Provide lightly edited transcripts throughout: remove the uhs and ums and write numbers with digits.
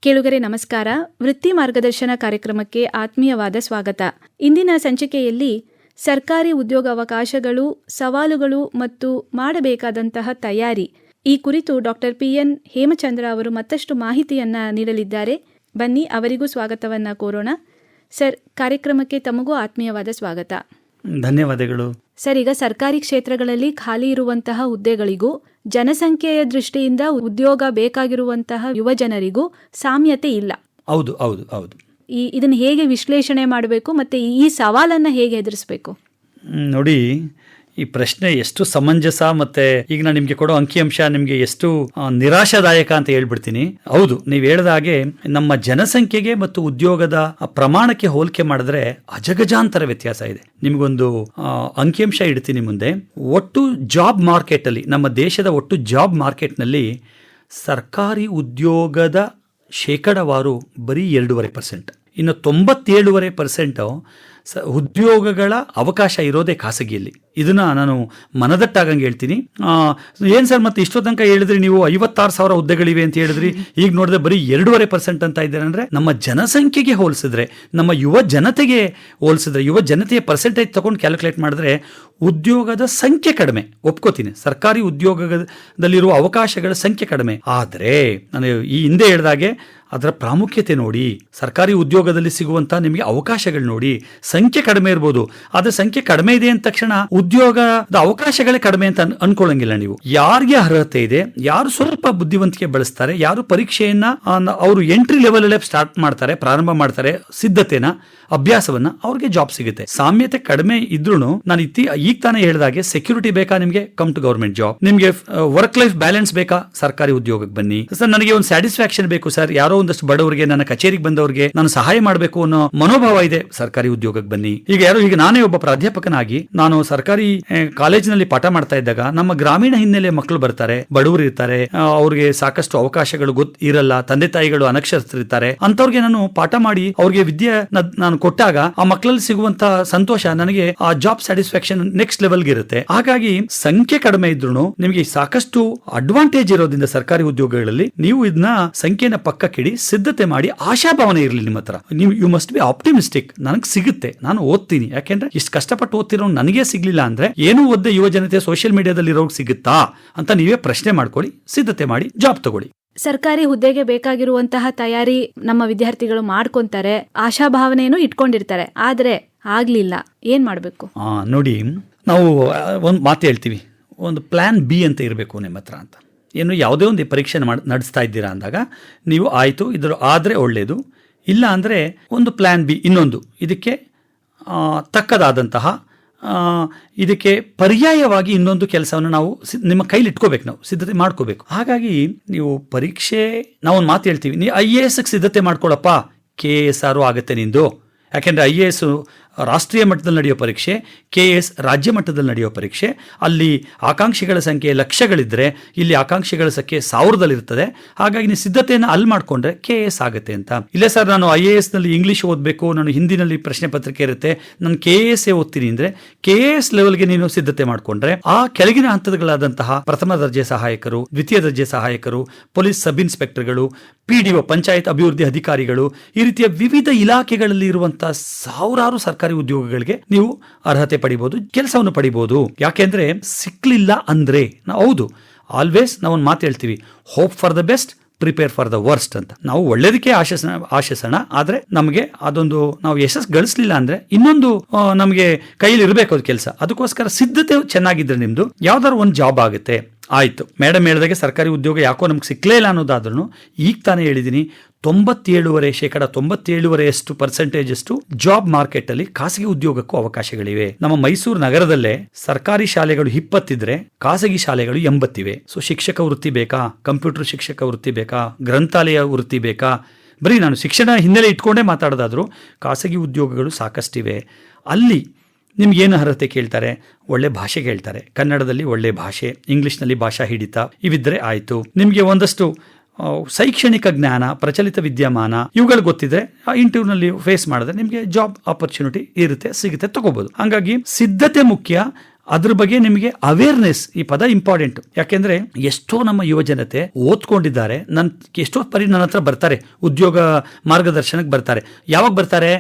ಕೇಳುಗರೆ ನಮಸ್ಕಾರ. ವೃತ್ತಿ ಮಾರ್ಗದರ್ಶನ ಕಾರ್ಯಕ್ರಮಕ್ಕೆ ಆತ್ಮೀಯವಾದ ಸ್ವಾಗತ. ಇಂದಿನ ಸಂಚಿಕೆಯಲ್ಲಿ ಸರ್ಕಾರಿ ಉದ್ಯೋಗಾವಕಾಶಗಳು, ಸವಾಲುಗಳು ಮತ್ತು ಮಾಡಬೇಕಾದಂತಹ ತಯಾರಿ ಈ ಕುರಿತು ಡಾಕ್ಟರ್ PN ಹೇಮಚಂದ್ರ ಅವರು ಮತ್ತಷ್ಟು ಮಾಹಿತಿಯನ್ನ ನೀಡಲಿದ್ದಾರೆ. ಬನ್ನಿ ಅವರಿಗೂ ಸ್ವಾಗತವನ್ನ ಕೋರೋಣ. ಸರ್, ಕಾರ್ಯಕ್ರಮಕ್ಕೆ ತಮಗೂ ಆತ್ಮೀಯವಾದ ಸ್ವಾಗತ. ಧನ್ಯವಾದಗಳು. ಸರ್, ಈಗ ಸರ್ಕಾರಿ ಕ್ಷೇತ್ರಗಳಲ್ಲಿ ಖಾಲಿ ಇರುವಂತಹ ಹುದ್ದೆಗಳಿಗೂ ಜನಸಂಖ್ಯೆಯ ದೃಷ್ಟಿಯಿಂದ ಉದ್ಯೋಗ ಬೇಕಾಗಿರುವಂತಹ ಯುವ ಜನರಿಗೂ ಸಾಮ್ಯತೆ ಇಲ್ಲ. ಹೌದು ಹೌದು ಹೌದು. ಇದನ್ನು ಹೇಗೆ ವಿಶ್ಲೇಷಣೆ ಮಾಡಬೇಕು ಮತ್ತೆ ಈ ಸವಾಲನ್ನು ಹೇಗೆ ಎದುರಿಸಬೇಕು? ನೋಡಿ, ಈ ಪ್ರಶ್ನೆ ಎಷ್ಟು ಸಮಂಜಸ, ಮತ್ತೆ ಈಗ ನಾನು ನಿಮ್ಗೆ ಕೊಡೋ ಅಂಕಿಅಂಶ ನಿಮ್ಗೆ ಎಷ್ಟು ನಿರಾಶಾದಾಯಕ ಅಂತ ಹೇಳ್ಬಿಡ್ತೀನಿ. ಹೌದು, ನೀವು ಹೇಳಿದ ಹಾಗೆ ನಮ್ಮ ಜನಸಂಖ್ಯೆಗೆ ಮತ್ತು ಉದ್ಯೋಗದ ಪ್ರಮಾಣಕ್ಕೆ ಹೋಲಿಕೆ ಮಾಡಿದ್ರೆ ಅಜಗಜಾಂತರ ವ್ಯತ್ಯಾಸ ಇದೆ. ನಿಮ್ಗೊಂದು ಅಂಕಿಅಂಶ ಇಡ್ತೀನಿ ಮುಂದೆ. ಒಟ್ಟು ಜಾಬ್ ಮಾರ್ಕೆಟ್ ಅಲ್ಲಿ, ನಮ್ಮ ದೇಶದ ಒಟ್ಟು ಜಾಬ್ ಮಾರ್ಕೆಟ್ ನಲ್ಲಿ ಸರ್ಕಾರಿ ಉದ್ಯೋಗದ ಶೇಕಡವಾರು ಬರೀ 2.5%. ಇನ್ನು 97.5% ಉದ್ಯೋಗಗಳ ಅವಕಾಶ ಇರೋದೇ ಖಾಸಗಿಯಲ್ಲಿ. ಇದನ್ನ ನಾನು ಮನದಟ್ಟಾಗಂಗೆ ಹೇಳ್ತೀನಿ. ಏನ್ ಸರ್, ಮತ್ತೆ ಇಷ್ಟೋ ತನಕ ಹೇಳಿದ್ರಿ ನೀವು 56,000 ಹುದ್ದೆಗಳಿವೆ ಅಂತ ಹೇಳಿದ್ರಿ, ಈಗ ನೋಡಿದ್ರೆ ಬರೀ 2.5% ಅಂತ ಇದ್ದಾರೆ. ಅಂದ್ರೆ ನಮ್ಮ ಜನಸಂಖ್ಯೆಗೆ ಹೋಲಿಸಿದ್ರೆ, ನಮ್ಮ ಯುವ ಜನತೆಗೆ ಹೋಲಿಸಿದ್ರೆ, ಯುವ ಜನತೆಯ ಪರ್ಸೆಂಟೇಜ್ ತಗೊಂಡು ಕ್ಯಾಲ್ಕುಲೇಟ್ ಮಾಡಿದ್ರೆ ಉದ್ಯೋಗದ ಸಂಖ್ಯೆ ಕಡಿಮೆ, ಒಪ್ಕೋತೀನಿ. ಸರ್ಕಾರಿ ಉದ್ಯೋಗದಲ್ಲಿರುವ ಅವಕಾಶಗಳ ಸಂಖ್ಯೆ ಕಡಿಮೆ. ಆದರೆ ನಾನು ಈ ಹಿಂದೆ ಹೇಳಿದಾಗೆ ಅದರ ಪ್ರಾಮುಖ್ಯತೆ ನೋಡಿ, ಸರ್ಕಾರಿ ಉದ್ಯೋಗದಲ್ಲಿ ಸಿಗುವಂತ ನಿಮಗೆ ಅವಕಾಶಗಳು ನೋಡಿ. ಸಂಖ್ಯೆ ಕಡಿಮೆ ಇರ್ಬೋದು, ಆದ್ರೆ ಸಂಖ್ಯೆ ಕಡಿಮೆ ಇದೆ ಅಂದ ತಕ್ಷಣ ಉದ್ಯೋಗದ ಅವಕಾಶಗಳೇ ಕಡಿಮೆ ಅಂತ ಅನ್ಕೊಳ್ಳಂಗಿಲ್ಲ ನೀವು. ಯಾರಿಗೆ ಅರ್ಹತೆ ಇದೆ, ಯಾರು ಸ್ವಲ್ಪ ಬುದ್ಧಿವಂತಿಕೆ ಬಳಸ್ತಾರೆ, ಯಾರು ಪರೀಕ್ಷೆಯನ್ನ ಅವರು ಎಂಟ್ರಿ ಲೆವೆಲ್ ಅಲ್ಲೇ ಸ್ಟಾರ್ಟ್ ಮಾಡ್ತಾರೆ, ಪ್ರಾರಂಭ ಮಾಡ್ತಾರೆ ಸಿದ್ಧತೆನ, ಅಭ್ಯಾಸವನ್ನ, ಅವ್ರಿಗೆ ಜಾಬ್ ಸಿಗುತ್ತೆ. ಸಾಮ್ಯತೆ ಕಡಿಮೆ ಇದ್ರೂ ನಾನು ಈಗ ತಾನೇ ಹೇಳಿದಾಗೆ ಸೆಕ್ಯೂರಿಟಿ ಬೇಕಾ ನಿಮ್ಗೆ, ಕಮ್ ಟು ಗವರ್ಮೆಂಟ್ ಜಾಬ್. ನಿಮ್ಗೆ ವರ್ಕ್ ಲೈಫ್ ಬ್ಯಾಲೆನ್ಸ್ ಬೇಕಾ, ಸರ್ಕಾರಿ ಉದ್ಯೋಗಕ್ಕೆ ಬನ್ನಿ. ಸರ್, ನನಗೆ ಒಂದು ಸ್ಯಾಟಿಸ್ಫ್ಯಾಕ್ಷನ್ ಬೇಕು ಸರ್, ಯಾರೋ ಒಂದಷ್ಟು ಬಡವರಿಗೆ, ನನ್ನ ಕಚೇರಿಗೆ ಬಂದವರಿಗೆ ನಾನು ಸಹಾಯ ಮಾಡಬೇಕು ಅನ್ನೋ ಮನೋಭಾವ ಇದೆ, ಸರ್ಕಾರಿ ಉದ್ಯೋಗಕ್ಕೆ ಬನ್ನಿ. ಈಗ ನಾನೇ ಒಬ್ಬ ಪ್ರಾಧ್ಯಾಪಕನಾಗಿ ನಾನು ಸರ್ಕಾರಿ ಕಾಲೇಜಿನಲ್ಲಿ ಪಾಠ ಮಾಡ್ತಾ ಇದ್ದಾಗ ನಮ್ಮ ಗ್ರಾಮೀಣ ಹಿನ್ನೆಲೆ ಮಕ್ಕಳು ಬರ್ತಾರೆ, ಬಡವರು ಇರ್ತಾರೆ, ಅವ್ರಿಗೆ ಸಾಕಷ್ಟು ಅವಕಾಶಗಳು ಇರಲ್ಲ, ತಂದೆ ತಾಯಿಗಳು ಅನಕ್ಷರಸ್ಥರಿರ್ತಾರೆ. ಅಂತವ್ರಿಗೆ ನಾನು ಪಾಠ ಮಾಡಿ ಅವ್ರಿಗೆ ವಿದ್ಯೆ ನಾನು ಕೊಟ್ಟಾಗ ಆ ಮಕ್ಕಳಲ್ಲಿ ಸಿಗುವಂತ ಸಂತೋಷ ನನಗೆ ಆ ಜಾಬ್ ಸ್ಯಾಟಿಸ್ಫ್ಯಾಕ್ಷನ್ ನೆಕ್ಸ್ಟ್ ಲೆವೆಲ್ಗೆ ಇರುತ್ತೆ. ಹಾಗಾಗಿ ಸಂಖ್ಯೆ ಕಡಿಮೆ ಇದ್ರು ನಿಮಗೆ ಸಾಕಷ್ಟು ಅಡ್ವಾಂಟೇಜ್ ಇರೋದ್ರಿಂದ ಸರ್ಕಾರಿ ಉದ್ಯೋಗಗಳಲ್ಲಿ ನೀವು ಇದನ್ನ ಸಂಖ್ಯೆನ ಪಕ್ಕಕ್ಕಿಡಿ, ಸಿದ್ಧತೆ ಮಾಡಿ, ಆಶಾಭಾವನೆ ಇರಲಿ ನಿಮ್ಮ ಹತ್ರ. ನೀವು ಯು ಮಸ್ಟ್ ಬಿ ಆಪ್ಟಿಮಿಸ್ಟಿಕ್. ನನಗೆ ಸಿಗುತ್ತೆ, ನಾನು ಓದ್ತೀನಿ. ಯಾಕೆಂದ್ರೆ ಇಷ್ಟು ಕಷ್ಟಪಟ್ಟು ಓದ್ತಿರೋ ನನಗೆ ಸಿಗ್ಲಿಲ್ಲ ಅಂದ್ರೆ ಏನು ಓದ್ದೆ ಯುವ ಜನತೆ ಸೋಷಿಯಲ್ ಮೀಡಿಯಾದಲ್ಲಿ ಇರೋರು ಸಿಗುತ್ತಾ ಅಂತ ನೀವೇ ಪ್ರಶ್ನೆ ಮಾಡ್ಕೊಳ್ಳಿ, ಸಿದ್ಧತೆ ಮಾಡಿ, ಜಾಬ್ ತಗೊಳ್ಳಿ. ಸರ್ಕಾರಿ ಹುದ್ದೆಗೆ ಬೇಕಾಗಿರುವಂತಹ ತಯಾರಿ ನಮ್ಮ ವಿದ್ಯಾರ್ಥಿಗಳು ಮಾಡ್ಕೊಂತಾರೆ, ಆಶಾಭಾವನೆಯನ್ನು ಇಟ್ಕೊಂಡಿರ್ತಾರೆ, ಆದ್ರೆ ಆಗ್ಲಿಲ್ಲ, ಏನ್ ಮಾಡ್ಬೇಕು? ನೋಡಿ, ನಾವು ಒಂದು ಮಾತು ಹೇಳ್ತೀವಿ, ಒಂದು ಪ್ಲಾನ್ ಬಿ ಅಂತ ಇರಬೇಕು ನಿಮ್ಮ ಹತ್ರ ಅಂತ. ಏನು ಯಾವುದೇ ಒಂದು ಪರೀಕ್ಷೆ ನಡೆಸ್ತಾ ಇದ್ದೀರಾ ಅಂದಾಗ ನೀವು ಆಯಿತು ಇದ್ರ ಆದರೆ ಒಳ್ಳೆಯದು, ಇಲ್ಲ ಅಂದರೆ ಒಂದು ಪ್ಲ್ಯಾನ್ ಬಿ, ಇನ್ನೊಂದು ಇದಕ್ಕೆ ತಕ್ಕದಾದಂತಹ, ಇದಕ್ಕೆ ಪರ್ಯಾಯವಾಗಿ ಇನ್ನೊಂದು ಕೆಲಸವನ್ನು ನಾವು ನಿಮ್ಮ ಕೈಲಿ ಇಟ್ಕೋಬೇಕು, ನಾವು ಸಿದ್ಧತೆ ಮಾಡ್ಕೋಬೇಕು. ಹಾಗಾಗಿ ನೀವು ಪರೀಕ್ಷೆ, ನಾವೊಂದು ಮಾತು ಹೇಳ್ತೀವಿ, ನೀವು IAS ಸಿದ್ಧತೆ ಮಾಡ್ಕೊಳ್ಳಪ್ಪ, KAS ಆಗುತ್ತೆ ನಿಂದು. ಯಾಕೆಂದರೆ IAS ರಾಷ್ಟ್ರೀಯ ಮಟ್ಟದಲ್ಲಿ ನಡೆಯೋ ಪರೀಕ್ಷೆ, KAS ರಾಜ್ಯ ಮಟ್ಟದಲ್ಲಿ ನಡೆಯೋ ಪರೀಕ್ಷೆ. ಅಲ್ಲಿ ಆಕಾಂಕ್ಷಿಗಳ ಸಂಖ್ಯೆ ಲಕ್ಷಗಳಿದ್ದರೆ ಇಲ್ಲಿ ಆಕಾಂಕ್ಷಿಗಳ ಸಂಖ್ಯೆ 1000ದಲ್ಲಿರ್ತದೆ. ಹಾಗಾಗಿ ನೀವು ಸಿದ್ಧತೆಯನ್ನು ಅಲ್ಲಿ ಮಾಡಿಕೊಂಡ್ರೆ KAS ಆಗುತ್ತೆ ಅಂತ. ಇಲ್ಲ ಸರ್, ನಾನು IAS ನಲ್ಲಿ ಇಂಗ್ಲೀಷ್ ಓದಬೇಕು, ನಾನು ಹಿಂದಿನಲ್ಲಿ ಪ್ರಶ್ನೆ ಪತ್ರಿಕೆ ಇರುತ್ತೆ, ನಾನು KAS ಓದ್ತೀನಿ ಅಂದರೆ KAS ಲೆವೆಲ್ಗೆ ನೀನು ಸಿದ್ಧತೆ ಮಾಡಿಕೊಂಡ್ರೆ ಆ ಕೆಳಗಿನ ಹಂತಗಳಾದಂತಹ ಪ್ರಥಮ ದರ್ಜೆ ಸಹಾಯಕರು, ದ್ವಿತೀಯ ದರ್ಜೆ ಸಹಾಯಕರು, ಪೊಲೀಸ್ ಸಬ್ ಇನ್ಸ್ಪೆಕ್ಟರ್ಗಳು, PDO ಪಂಚಾಯತ್ ಅಭಿವೃದ್ಧಿ ಅಧಿಕಾರಿಗಳು, ಈ ರೀತಿಯ ವಿವಿಧ ಇಲಾಖೆಗಳಲ್ಲಿ ಇರುವಂತಹ ಸಾವಿರಾರು ಸರ್ಕಾರಿ ಉದ್ಯೋಗಗಳಿಗೆ ನೀವು ಅರ್ಹತೆ ಪಡಿಬಹುದು, ಕೆಲಸವನ್ನು ಪಡಿಬಹುದು. ಯಾಕೆಂದ್ರೆ ಸಿಕ್ಲಿಲ್ಲ ಅಂದ್ರೆ ಹೌದು, ಆಲ್ವೇಸ್ ನಾವೊಂದು ಮಾತು ಹೇಳ್ತೀವಿ, hope for the best, prepare for the worst ಅಂತ. ನಾವು ಒಳ್ಳೇದಕ್ಕೆ ಆಶಿಸೋಣ, ಆದ್ರೆ ನಮಗೆ ಅದೊಂದು ನಾವು ಯಶಸ್ಸು ಗಳಿಸಲಿಲ್ಲ ಅಂದ್ರೆ ಇನ್ನೊಂದು ನಮಗೆ ಕೈಯಲ್ಲಿ ಇರಬೇಕು ಅದು ಕೆಲಸ. ಅದಕ್ಕೋಸ್ಕರ ಸಿದ್ಧತೆ ಚೆನ್ನಾಗಿದ್ರೆ ನಿಮ್ದು ಯಾವ್ದಾದ್ರು ಒಂದು ಜಾಬ್ ಆಗುತ್ತೆ. ಆಯ್ತು, ಮೇಡಮ್ ಹೇಳಿದಾಗೆ ಸರ್ಕಾರಿ ಉದ್ಯೋಗ ಯಾಕೋ ನಮ್ಗೆ ಸಿಕ್ಲೇ ಇಲ್ಲ ಅನ್ನೋದಾದ್ರೂ ಈಗ ತಾನೇ ಹೇಳಿದ್ದೀನಿ, 97.5% ಜಾಬ್ ಮಾರ್ಕೆಟ್ ಅಲ್ಲಿ ಖಾಸಗಿ ಉದ್ಯೋಗಕ್ಕೂ ಅವಕಾಶಗಳಿವೆ. ನಮ್ಮ ಮೈಸೂರು ನಗರದಲ್ಲೇ ಸರ್ಕಾರಿ ಶಾಲೆಗಳು 20 ಇದ್ರೆ ಖಾಸಗಿ ಶಾಲೆಗಳು 80 ಇವೆ. ಸೊ ಶಿಕ್ಷಕ ವೃತ್ತಿ ಬೇಕಾ, ಕಂಪ್ಯೂಟರ್ ಶಿಕ್ಷಕ ವೃತ್ತಿ ಬೇಕಾ, ಗ್ರಂಥಾಲಯ ವೃತ್ತಿ ಬೇಕಾ, ಬರೀ ನಾನು ಶಿಕ್ಷಣ ಹಿನ್ನೆಲೆ ಇಟ್ಕೊಂಡೇ ಮಾತಾಡೋದಾದ್ರೂ ಖಾಸಗಿ ಉದ್ಯೋಗಗಳು ಸಾಕಷ್ಟಿವೆ. ಅಲ್ಲಿ ನಿಮ್ಗೇನು ಅರ್ಹತೆ ಕೇಳ್ತಾರೆ, ಒಳ್ಳೆ ಭಾಷೆ ಕೇಳ್ತಾರೆ, ಕನ್ನಡದಲ್ಲಿ ಒಳ್ಳೆ ಭಾಷೆ, ಇಂಗ್ಲಿಷ್ನಲ್ಲಿ ಭಾಷಾ ಹಿಡಿತ ಇವಿದ್ರೆ ಆಯಿತು. ನಿಮಗೆ ಒಂದಷ್ಟು ಶೈಕ್ಷಣಿಕ ಜ್ಞಾನ, ಪ್ರಚಲಿತ ವಿದ್ಯಮಾನ ಇವುಗಳು ಗೊತ್ತಿದ್ರೆ ಇಂಟರ್ವ್ಯೂನಲ್ಲಿ ಫೇಸ್ ಮಾಡಿದ್ರೆ ನಿಮಗೆ ಜಾಬ್ ಆಪರ್ಚುನಿಟಿ ಇರುತ್ತೆ, ಸಿಗುತ್ತೆ, ತಗೋಬಹುದು. ಹಾಗಾಗಿ ಸಿದ್ಧತೆ ಮುಖ್ಯ, ಅದ್ರ ಬಗ್ಗೆ ನಿಮಗೆ ಅವೇರ್ನೆಸ್, ಈ ಪದ ಇಂಪಾರ್ಟೆಂಟ್. ಯಾಕೆಂದ್ರೆ ಎಷ್ಟೋ ನಮ್ಮ ಯುವ ಜನತೆ ಓದ್ಕೊಂಡಿದ್ದಾರೆ, ಎಷ್ಟೋ ನನ್ನ ಹತ್ರ ಬರ್ತಾರೆ, ಉದ್ಯೋಗ ಮಾರ್ಗದರ್ಶನಕ್ಕೆ ಬರ್ತಾರೆ. ಯಾವಾಗ ಬರ್ತಾರೆ?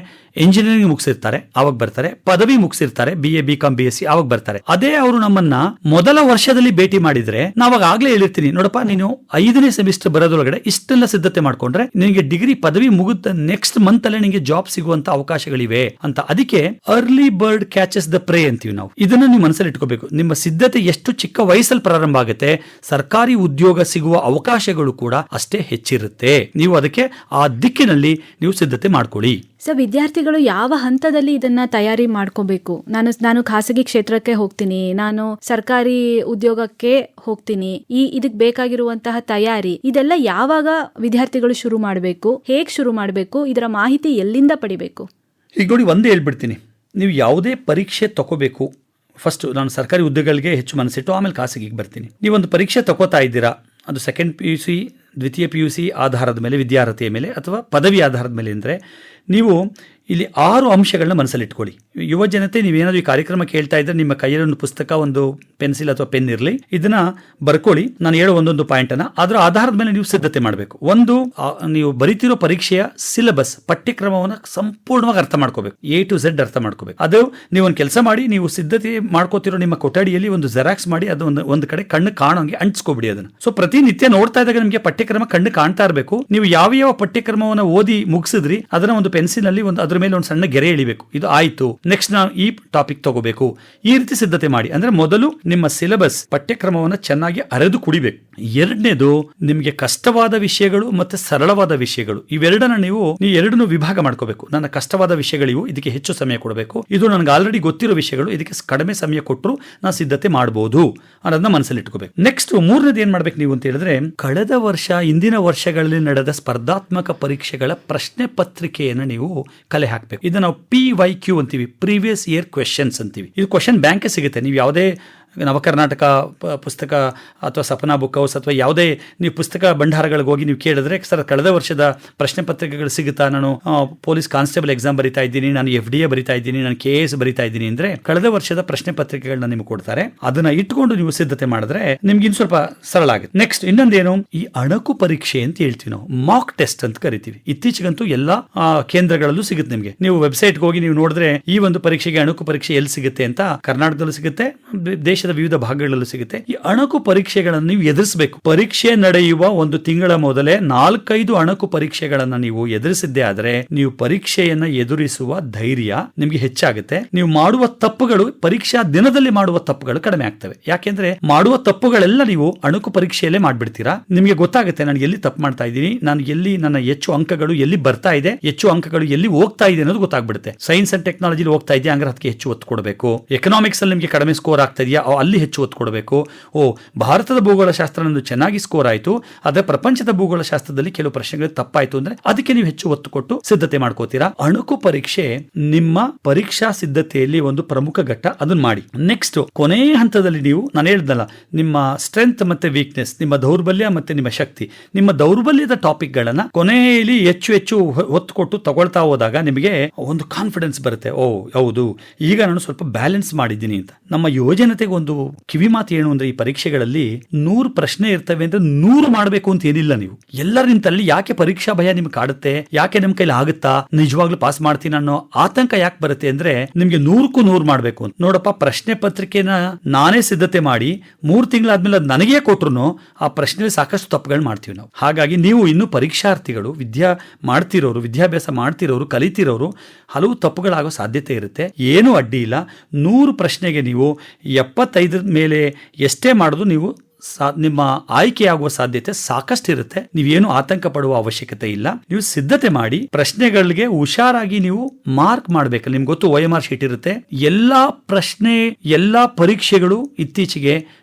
ಇಂಜಿನಿಯರಿಂಗ್ ಮುಗಿಸಿರ್ತಾರೆ, ಅವಾಗ ಬರ್ತಾರೆ. ಪದವಿ ಮುಗಿಸಿರ್ತಾರೆ, BA BCom BSc, ಅವಾಗ ಬರ್ತಾರೆ. ಅದೇ ಅವರು ನಮ್ಮನ್ನ ಮೊದಲ ವರ್ಷದಲ್ಲಿ ಭೇಟಿ ಮಾಡಿದ್ರೆ ನಾವಾಗ ಆಗ್ಲೇ ಹೇಳಿರ್ತೀನಿ, ನೋಡಪ್ಪ ನೀನು 5ನೇ ಸೆಮಿಸ್ಟರ್ ಬರೋದ್ರೊಳಗಡೆ ಇಷ್ಟೆಲ್ಲ ಸಿದ್ಧತೆ ಮಾಡ್ಕೊಂಡ್ರೆ ನಿನಗೆ ಡಿಗ್ರಿ ಪದವಿ ಮುಗಿದ ನೆಕ್ಸ್ಟ್ ಮಂತ್ ಅಲ್ಲೇ ನಿಮಗೆ ಜಾಬ್ ಸಿಗುವಂತ ಅವಕಾಶಗಳಿವೆ ಅಂತ. ಅದಕ್ಕೆ early bird catches the pray ಅಂತೀವಿ ನಾವು. ಇದನ್ನ ನೀವು ಮನಸ್ಸಲ್ಲಿ ಇಟ್ಕೋಬೇಕು. ನಿಮ್ಮ ಸಿದ್ಧತೆ ಎಷ್ಟು ಚಿಕ್ಕ ವಯಸ್ಸಲ್ಲಿ ಪ್ರಾರಂಭ ಆಗುತ್ತೆ, ಸರ್ಕಾರಿ ಉದ್ಯೋಗ ಸಿಗುವ ಅವಕಾಶಗಳು ಕೂಡ ಅಷ್ಟೇ ಹೆಚ್ಚಿರುತ್ತೆ. ನೀವು ಅದಕ್ಕೆ ಆ ದಿಕ್ಕಿನಲ್ಲಿ ನೀವು ಸಿದ್ಧತೆ ಮಾಡ್ಕೊಳ್ಳಿ. ಸರ್, ವಿದ್ಯಾರ್ಥಿಗಳು ಯಾವ ಹಂತದಲ್ಲಿ ಇದನ್ನ ತಯಾರಿ ಮಾಡ್ಕೋಬೇಕು? ನಾನು ಖಾಸಗಿ ಕ್ಷೇತ್ರಕ್ಕೆ ಹೋಗ್ತೀನಿ, ನಾನು ಸರ್ಕಾರಿ ಉದ್ಯೋಗಕ್ಕೆ ಹೋಗ್ತೀನಿ, ಇದಕ್ಕೆ ಬೇಕಾಗಿರುವಂತಹ ತಯಾರಿ ಇದೆಲ್ಲ ಯಾವಾಗ ವಿದ್ಯಾರ್ಥಿಗಳು ಶುರು ಮಾಡಬೇಕು, ಹೇಗೆ ಶುರು ಮಾಡಬೇಕು, ಇದರ ಮಾಹಿತಿ ಎಲ್ಲಿಂದ ಪಡಿಬೇಕು? ಈಗ ನೋಡಿ, ಒಂದೇ ಹೇಳ್ಬಿಡ್ತೀನಿ, ನೀವು ಯಾವುದೇ ಪರೀಕ್ಷೆ ತಗೋಬೇಕು, ಫಸ್ಟ್ ನಾನು ಸರ್ಕಾರಿ ಉದ್ಯೋಗಗಳಿಗೆ ಹೆಚ್ಚು ಮನಸ್ಸಿಟ್ಟು ಆಮೇಲೆ ಖಾಸಗಿಗೆ ಬರ್ತೀನಿ. ನೀವೊಂದು ಪರೀಕ್ಷೆ ತಗೋತಾ ಇದ್ದೀರಾ, ಅದು ಸೆಕೆಂಡ್ PUC, ದ್ವಿತೀಯ PUC ಆಧಾರದ ಮೇಲೆ, ವಿದ್ಯಾರ್ಹತೆಯ ಮೇಲೆ ಅಥವಾ ಪದವಿ ಆಧಾರದ ಮೇಲೆ ಅಂದರೆ ನೀವು ಇಲ್ಲಿ 6 ಅಂಶಗಳನ್ನ ಮನಸ್ಸಲ್ಲಿ ಇಟ್ಕೊಳ್ಳಿ. ಯುವ ಜನತೆ, ನೀವೇನಾದ್ರು ಈ ಕಾರ್ಯಕ್ರಮ ಕೇಳ್ತಾ ಇದ್ರೆ ನಿಮ್ಮ ಕೈಯಲ್ಲಿ ಒಂದು ಪುಸ್ತಕ, ಒಂದು ಪೆನ್ಸಿಲ್ ಅಥವಾ ಪೆನ್ ಇರಲಿ, ಇದನ್ನ ಬರ್ಕೊಳ್ಳಿ. ನಾನು ಹೇಳೋ ಒಂದೊಂದು ಪಾಯಿಂಟ್ ಅನ್ನ ಅದರ ಆಧಾರದ ಮೇಲೆ ನೀವು ಸಿದ್ಧತೆ ಮಾಡಬೇಕು. ಒಂದು, ನೀವು ಬರೀತಿರೋ ಪರೀಕ್ಷೆಯ ಸಿಲೆಬಸ್, ಪಠ್ಯಕ್ರಮವನ್ನು ಸಂಪೂರ್ಣವಾಗಿ ಅರ್ಥ ಮಾಡ್ಕೋಬೇಕು, A to Z ಅರ್ಥ ಮಾಡ್ಕೋಬೇಕು. ಅದು ನೀವೊಂದು ಕೆಲಸ ಮಾಡಿ, ನೀವು ಸಿದ್ಧತೆ ಮಾಡ್ಕೋತಿರೋ ನಿಮ್ಮ ಕೊಠಡಿಯಲ್ಲಿ ಒಂದು ಜೆರಾಕ್ಸ್ ಮಾಡಿ ಅದು ಒಂದು ಕಡೆ ಕಣ್ಣು ಕಾಣೋಂಗೆ ಅಂಟಿಸ್ಕೊಬಿಡಿ ಅದನ್ನು. ಸೊ ಪ್ರತಿನಿತ್ಯ ನೋಡ್ತಾ ಇದ್ದಾಗ ನಿಮಗೆ ಪಠ್ಯಕ್ರಮ ಕಣ್ಣು ಕಾಣ್ತಾ ಇರಬೇಕು. ನೀವು ಯಾವ ಪಠ್ಯಕ್ರಮವನ್ನು ಓದಿ ಮುಗಿಸಿದ್ರಿ ಅದನ್ನ ಒಂದು ಪೆನ್ಸಿಲ್ ನಲ್ಲಿ ಅದ್ರ ಮೇಲೆ ಒಂದು ಸಣ್ಣ ಗೆರೆ ಎಳಿಬೇಕು. ಇದು ಆಯ್ತು, ನೆಕ್ಸ್ಟ್ ನಾವು ಈ ಟಾಪಿಕ್ ತಗೋಬೇಕು. ಈ ರೀತಿ ಸಿದ್ಧತೆ ಮಾಡಿ. ಅಂದ್ರೆ ಮೊದಲು ನಿಮ್ಮ ಸಿಲೆಬಸ್, ಪಠ್ಯಕ್ರಮವನ್ನು ಚೆನ್ನಾಗಿ ಅರೆದು ಕುಡಿಬೇಕು. ಎರಡನೇದು, ನಿಮಗೆ ಕಷ್ಟವಾದ ವಿಷಯಗಳು ಮತ್ತೆ ಸರಳವಾದ ವಿಷಯಗಳು, ಇವೆರಡನ್ನ ನೀವು ಎರಡನ್ನೂ ವಿಭಾಗ ಮಾಡ್ಕೋಬೇಕು. ನನ್ನ ಕಷ್ಟವಾದ ವಿಷಯಗಳಿವು, ಇದಕ್ಕೆ ಹೆಚ್ಚು ಸಮಯ ಕೊಡಬೇಕು. ಇದು ನನಗೆ ಆಲ್ರೆಡಿ ಗೊತ್ತಿರೋ ವಿಷಯಗಳು, ಇದಕ್ಕೆ ಕಡಿಮೆ ಸಮಯ ಕೊಟ್ಟರು ನಾನು ಸಿದ್ಧತೆ ಮಾಡಬಹುದು ಅನ್ನೋದನ್ನ ಮನಸ್ಸಲ್ಲಿ ಇಟ್ಕೋಬೇಕು. ನೆಕ್ಸ್ಟ್ ಮೂರನೇದು ಏನ್ ಮಾಡ್ಬೇಕು ನೀವು ಅಂತ ಹೇಳಿದ್ರೆ, ಕಳೆದ ವರ್ಷ, ಹಿಂದಿನ ವರ್ಷಗಳಲ್ಲಿ ನಡೆದ ಸ್ಪರ್ಧಾತ್ಮಕ ಪರೀಕ್ಷೆಗಳ ಪ್ರಶ್ನೆ ಪತ್ರಿಕೆಯನ್ನು ನೀವು ಕಲೆ ಹಾಕಬೇಕು. ಇದು ನಾವು PYQ ಅಂತೀವಿ, ಪ್ರೀವಿಯಸ್ ಇಯರ್ ಕ್ವೆಶನ್ಸ್ ಅಂತೀವಿ. ಇದು ಕ್ವೆಶನ್ ಬ್ಯಾಂಕ್ ಸಿಗುತ್ತೆ. ನೀವು ಯಾವುದೇ ನವಕರ್ನಾಟಕ ಪುಸ್ತಕ ಅಥವಾ ಸಪನಾ ಬುಕ್ ಹೌಸ್ ಅಥವಾ ಯಾವುದೇ ನೀವು ಪುಸ್ತಕ ಭಂಡಾರಗಳಿಗೆ ಹೋಗಿ ನೀವು ಕೇಳಿದ್ರೆ, ಸರ್ ಕಳೆದ ವರ್ಷದ ಪ್ರಶ್ನೆ ಪತ್ರಿಕೆಗಳು ಸಿಗುತ್ತಾ, ನಾನು ಪೊಲೀಸ್ ಕಾನ್ಸ್ಟೇಬಲ್ ಎಕ್ಸಾಮ್ ಬರಿತಾ ಇದ್ದೀನಿ, ನಾನು FDA ಬರಿತಾ ಇದ್ದೀನಿ, ನಾನು KS ಬರಿತಾ ಇದ್ದೀನಿ ಅಂದ್ರೆ ಕಳೆದ ವರ್ಷದ ಪ್ರಶ್ನೆ ಪತ್ರಿಕೆಗಳನ್ನ ನಿಮ್ಗೆ ಕೊಡ್ತಾರೆ. ಅದನ್ನ ಇಟ್ಕೊಂಡು ನೀವು ಸಿದ್ಧತೆ ಮಾಡಿದ್ರೆ ನಿಮ್ಗೆ ಇನ್ನು ಸ್ವಲ್ಪ ಸರಳ ಆಗುತ್ತೆ. ನೆಕ್ಸ್ಟ್ ಇನ್ನೊಂದೇನು, ಈ ಅಣಕು ಪರೀಕ್ಷೆ ಅಂತ ಹೇಳ್ತೀವಿ ನಾವು, ಮಾಕ್ ಟೆಸ್ಟ್ ಅಂತ ಕರಿತೀವಿ. ಇತ್ತೀಚೆಗಂತೂ ಎಲ್ಲಾ ಕೇಂದ್ರಗಳಲ್ಲೂ ಸಿಗುತ್ತೆ. ನಿಮಗೆ ನೀವು ವೆಬ್ಸೈಟ್ಗೆ ಹೋಗಿ ನೀವು ನೋಡಿದ್ರೆ ಈ ಒಂದು ಪರೀಕ್ಷೆಗೆ ಅಣಕು ಪರೀಕ್ಷೆ ಎಲ್ಲಿ ಸಿಗುತ್ತೆ ಅಂತ ಕರ್ನಾಟಕದಲ್ಲೂ ಸಿಗುತ್ತೆ, ದೇಶದ ವಿವಿಧ ಭಾಗಗಳಲ್ಲೂ ಸಿಗುತ್ತೆ. ಈ ಅಣಕು ಪರೀಕ್ಷೆಗಳನ್ನು ನೀವು ಎದುರಿಸಬೇಕು. ಪರೀಕ್ಷೆ ನಡೆಯುವ ಒಂದು ತಿಂಗಳ ಮೊದಲೇ 4-5 ಅಣಕು ಪರೀಕ್ಷೆಗಳನ್ನ ನೀವು ಎದುರಿಸಿದ್ದೇ ಆದ್ರೆ ನೀವು ಪರೀಕ್ಷೆಯನ್ನ ಎದುರಿಸುವ ಧೈರ್ಯ ನಿಮ್ಗೆ ಹೆಚ್ಚಾಗುತ್ತೆ. ನೀವು ಮಾಡುವ ತಪ್ಪುಗಳು, ಪರೀಕ್ಷಾ ದಿನದಲ್ಲಿ ಮಾಡುವ ತಪ್ಪುಗಳು ಕಡಿಮೆ ಆಗ್ತವೆ. ಯಾಕೆಂದ್ರೆ ಮಾಡುವ ತಪ್ಪುಗಳೆಲ್ಲ ನೀವು ಅಣಕು ಪರೀಕ್ಷೆಯಲ್ಲೇ ಮಾಡ್ಬಿಡ್ತೀರಾ. ನಿಮ್ಗೆ ಗೊತ್ತಾಗುತ್ತೆ ನಾನು ಎಲ್ಲಿ ತಪ್ಪು ಮಾಡ್ತಾ ಇದ್ದೀನಿ, ನಾನು ಎಲ್ಲಿ ನನ್ನ ಹೆಚ್ಚು ಅಂಕಗಳು ಎಲ್ಲಿ ಬರ್ತಾ ಇದೆ, ಹೆಚ್ಚು ಅಂಕಗಳು ಎಲ್ಲಿ ಹೋಗ್ತಾ ಇದೆ ಅನ್ನೋದು ಗೊತ್ತಾಗ್ಬಿಡುತ್ತೆ. ಸೈನ್ಸ್ ಅಂಡ್ ಟೆಕ್ನಾಲಜಿ ಹೋಗ್ತಾ ಇದೆಯಾ ಅಂದ್ರೆ ಅದಕ್ಕೆ ಹೆಚ್ಚು ಒತ್ತು ಕೊಡಬೇಕು. ಎಕನಾಮಿಕ್ಸ್ ಅಲ್ಲಿ ನಿಮಗೆ ಕಡಿಮೆ ಸ್ಕೋರ್ ಆಗ್ತಾ ಇದೆಯಾ, ಅಲ್ಲಿ ಹೆಚ್ಚು ಒತ್ತು ಕೊಡಬೇಕು. ಭಾರತದ ಭೂಗೋಳಶಾಸ್ತ್ರ ನಂದು ಚೆನ್ನಾಗಿ ಸ್ಕೋರ್ ಆಯಿತು, ಆದರೆ ಪ್ರಪಂಚದ ಭೂಗೋಳಶಾಸ್ತ್ರದಲ್ಲಿ ಕೆಲವು ಪ್ರಶ್ನೆಗಳು ತಪ್ಪಾಯ್ತು ಅಂದ್ರೆ ಅದಕ್ಕೆ ನೀವು ಹೆಚ್ಚು ಒತ್ತು ಕೊಟ್ಟು ಸಿದ್ಧತೆ ಮಾಡ್ಕೋತೀರಾ. ಅಣುಕು ಪರೀಕ್ಷೆ ನಿಮ್ಮ ಪರೀಕ್ಷಾ ಸಿದ್ಧತೆಯಲ್ಲಿ ಒಂದು ಪ್ರಮುಖ ಘಟ್ಟ, ಅದನ್ನ ಮಾಡಿ. ನೆಕ್ಸ್ಟ್ ಕೊನೆಯ ಹಂತದಲ್ಲಿ ನೀವು, ನಾನು ಹೇಳಿದ್ನಲ್ಲ, ನಿಮ್ಮ ಸ್ಟ್ರೆಂತ್ ಮತ್ತೆ ವೀಕ್ನೆಸ್, ನಿಮ್ಮ ದೌರ್ಬಲ್ಯ ಮತ್ತೆ ನಿಮ್ಮ ಶಕ್ತಿ, ನಿಮ್ಮ ದೌರ್ಬಲ್ಯದ ಟಾಪಿಕ್ ಗಳನ್ನ ಕೊನೆಯಲ್ಲಿ ಹೆಚ್ಚು ಒತ್ತು ಕೊಟ್ಟು ತಗೊಳ್ತಾ ಹೋದಾಗ ನಿಮಗೆ ಒಂದು ಕಾನ್ಫಿಡೆನ್ಸ್ ಬರುತ್ತೆ. ಹೌದು, ಈಗ ನಾನು ಸ್ವಲ್ಪ ಬ್ಯಾಲೆನ್ಸ್ ಮಾಡಿದ್ದೀನಿ ಅಂತ. ನಮ್ಮ ಯೋಜನೆತೆಗೆ ಒಂದು ಕಿವಿ ಮಾತು ಏನು ಅಂದ್ರೆ, ಈ ಪರೀಕ್ಷೆಗಳಲ್ಲಿ 100 ಪ್ರಶ್ನೆ ಇರ್ತವೆ ಅಂದ್ರೆ 100 ಮಾಡಬೇಕು ಅಂತ ಏನಿಲ್ಲ. ನೀವು ಎಲ್ಲರ ನಿಂತಲ್ಲಿ ಯಾಕೆ ಪರೀಕ್ಷಾ ಭಯ ನಿಮ್ಗೆ ಕಾಡುತ್ತೆ, ಯಾಕೆ ನಿಮ್ ಕೈಲಿ ಆಗುತ್ತಾ, ನಿಜವಾಗ್ಲೂ ಪಾಸ್ ಮಾಡ್ತೀನಿ ಅನ್ನೋ ಆತಂಕ ಯಾಕೆ ಬರುತ್ತೆ ಅಂದ್ರೆ, ನಿಮ್ಗೆ 100ಕ್ಕೂ 100 ಮಾಡ್ಬೇಕು ಅಂತ. ನೋಡಪ್ಪ, ಪ್ರಶ್ನೆ ಪತ್ರಿಕೆನ ನಾನೇ ಸಿದ್ಧತೆ ಮಾಡಿ 3 ತಿಂಗಳಾದ್ಮೇಲೆ ಅದು ನನಗೇ ಕೊಟ್ರು ಆ ಪ್ರಶ್ನೆಯಲ್ಲಿ ಸಾಕಷ್ಟು ತಪ್ಪುಗಳು ಮಾಡ್ತೀವಿ ನಾವು. ಹಾಗಾಗಿ ನೀವು ಇನ್ನು ಪರೀಕ್ಷಾರ್ಥಿಗಳು, ವಿದ್ಯಾಭ್ಯಾಸ ಮಾಡ್ತಿರೋರು, ಕಲಿತಿರೋರು, ಹಲವು ತಪ್ಪುಗಳಾಗೋ ಸಾಧ್ಯತೆ ಇರುತ್ತೆ. ಏನೂ ಅಡ್ಡಿ ಇಲ್ಲ. 100 ಪ್ರಶ್ನೆಗೆ ನೀವು 75 ಮೇಲೆ ಎಷ್ಟೇ ಮಾಡೋದು ನೀವು ನಿಮ್ಮ ಆಯ್ಕೆಯಾಗುವ ಸಾಧ್ಯತೆ ಸಾಕಷ್ಟು ಇರುತ್ತೆ. ನೀವೇನು ಆತಂಕ ಪಡುವ ಅವಶ್ಯಕತೆ ಇಲ್ಲ. ನೀವು ಸಿದ್ಧತೆ ಮಾಡಿ ಪ್ರಶ್ನೆಗಳಿಗೆ ಹುಷಾರಾಗಿ ನೀವು ಮಾರ್ಕ್ ಮಾಡ್ಬೇಕಲ್ಲ. ನಿಮ್ಗೆ ಗೊತ್ತು OMR ಶೀಟ್ ಇರುತ್ತೆ. ಎಲ್ಲಾ ಪರೀಕ್ಷೆಗಳು ಇತ್ತೀಚೆಗೆ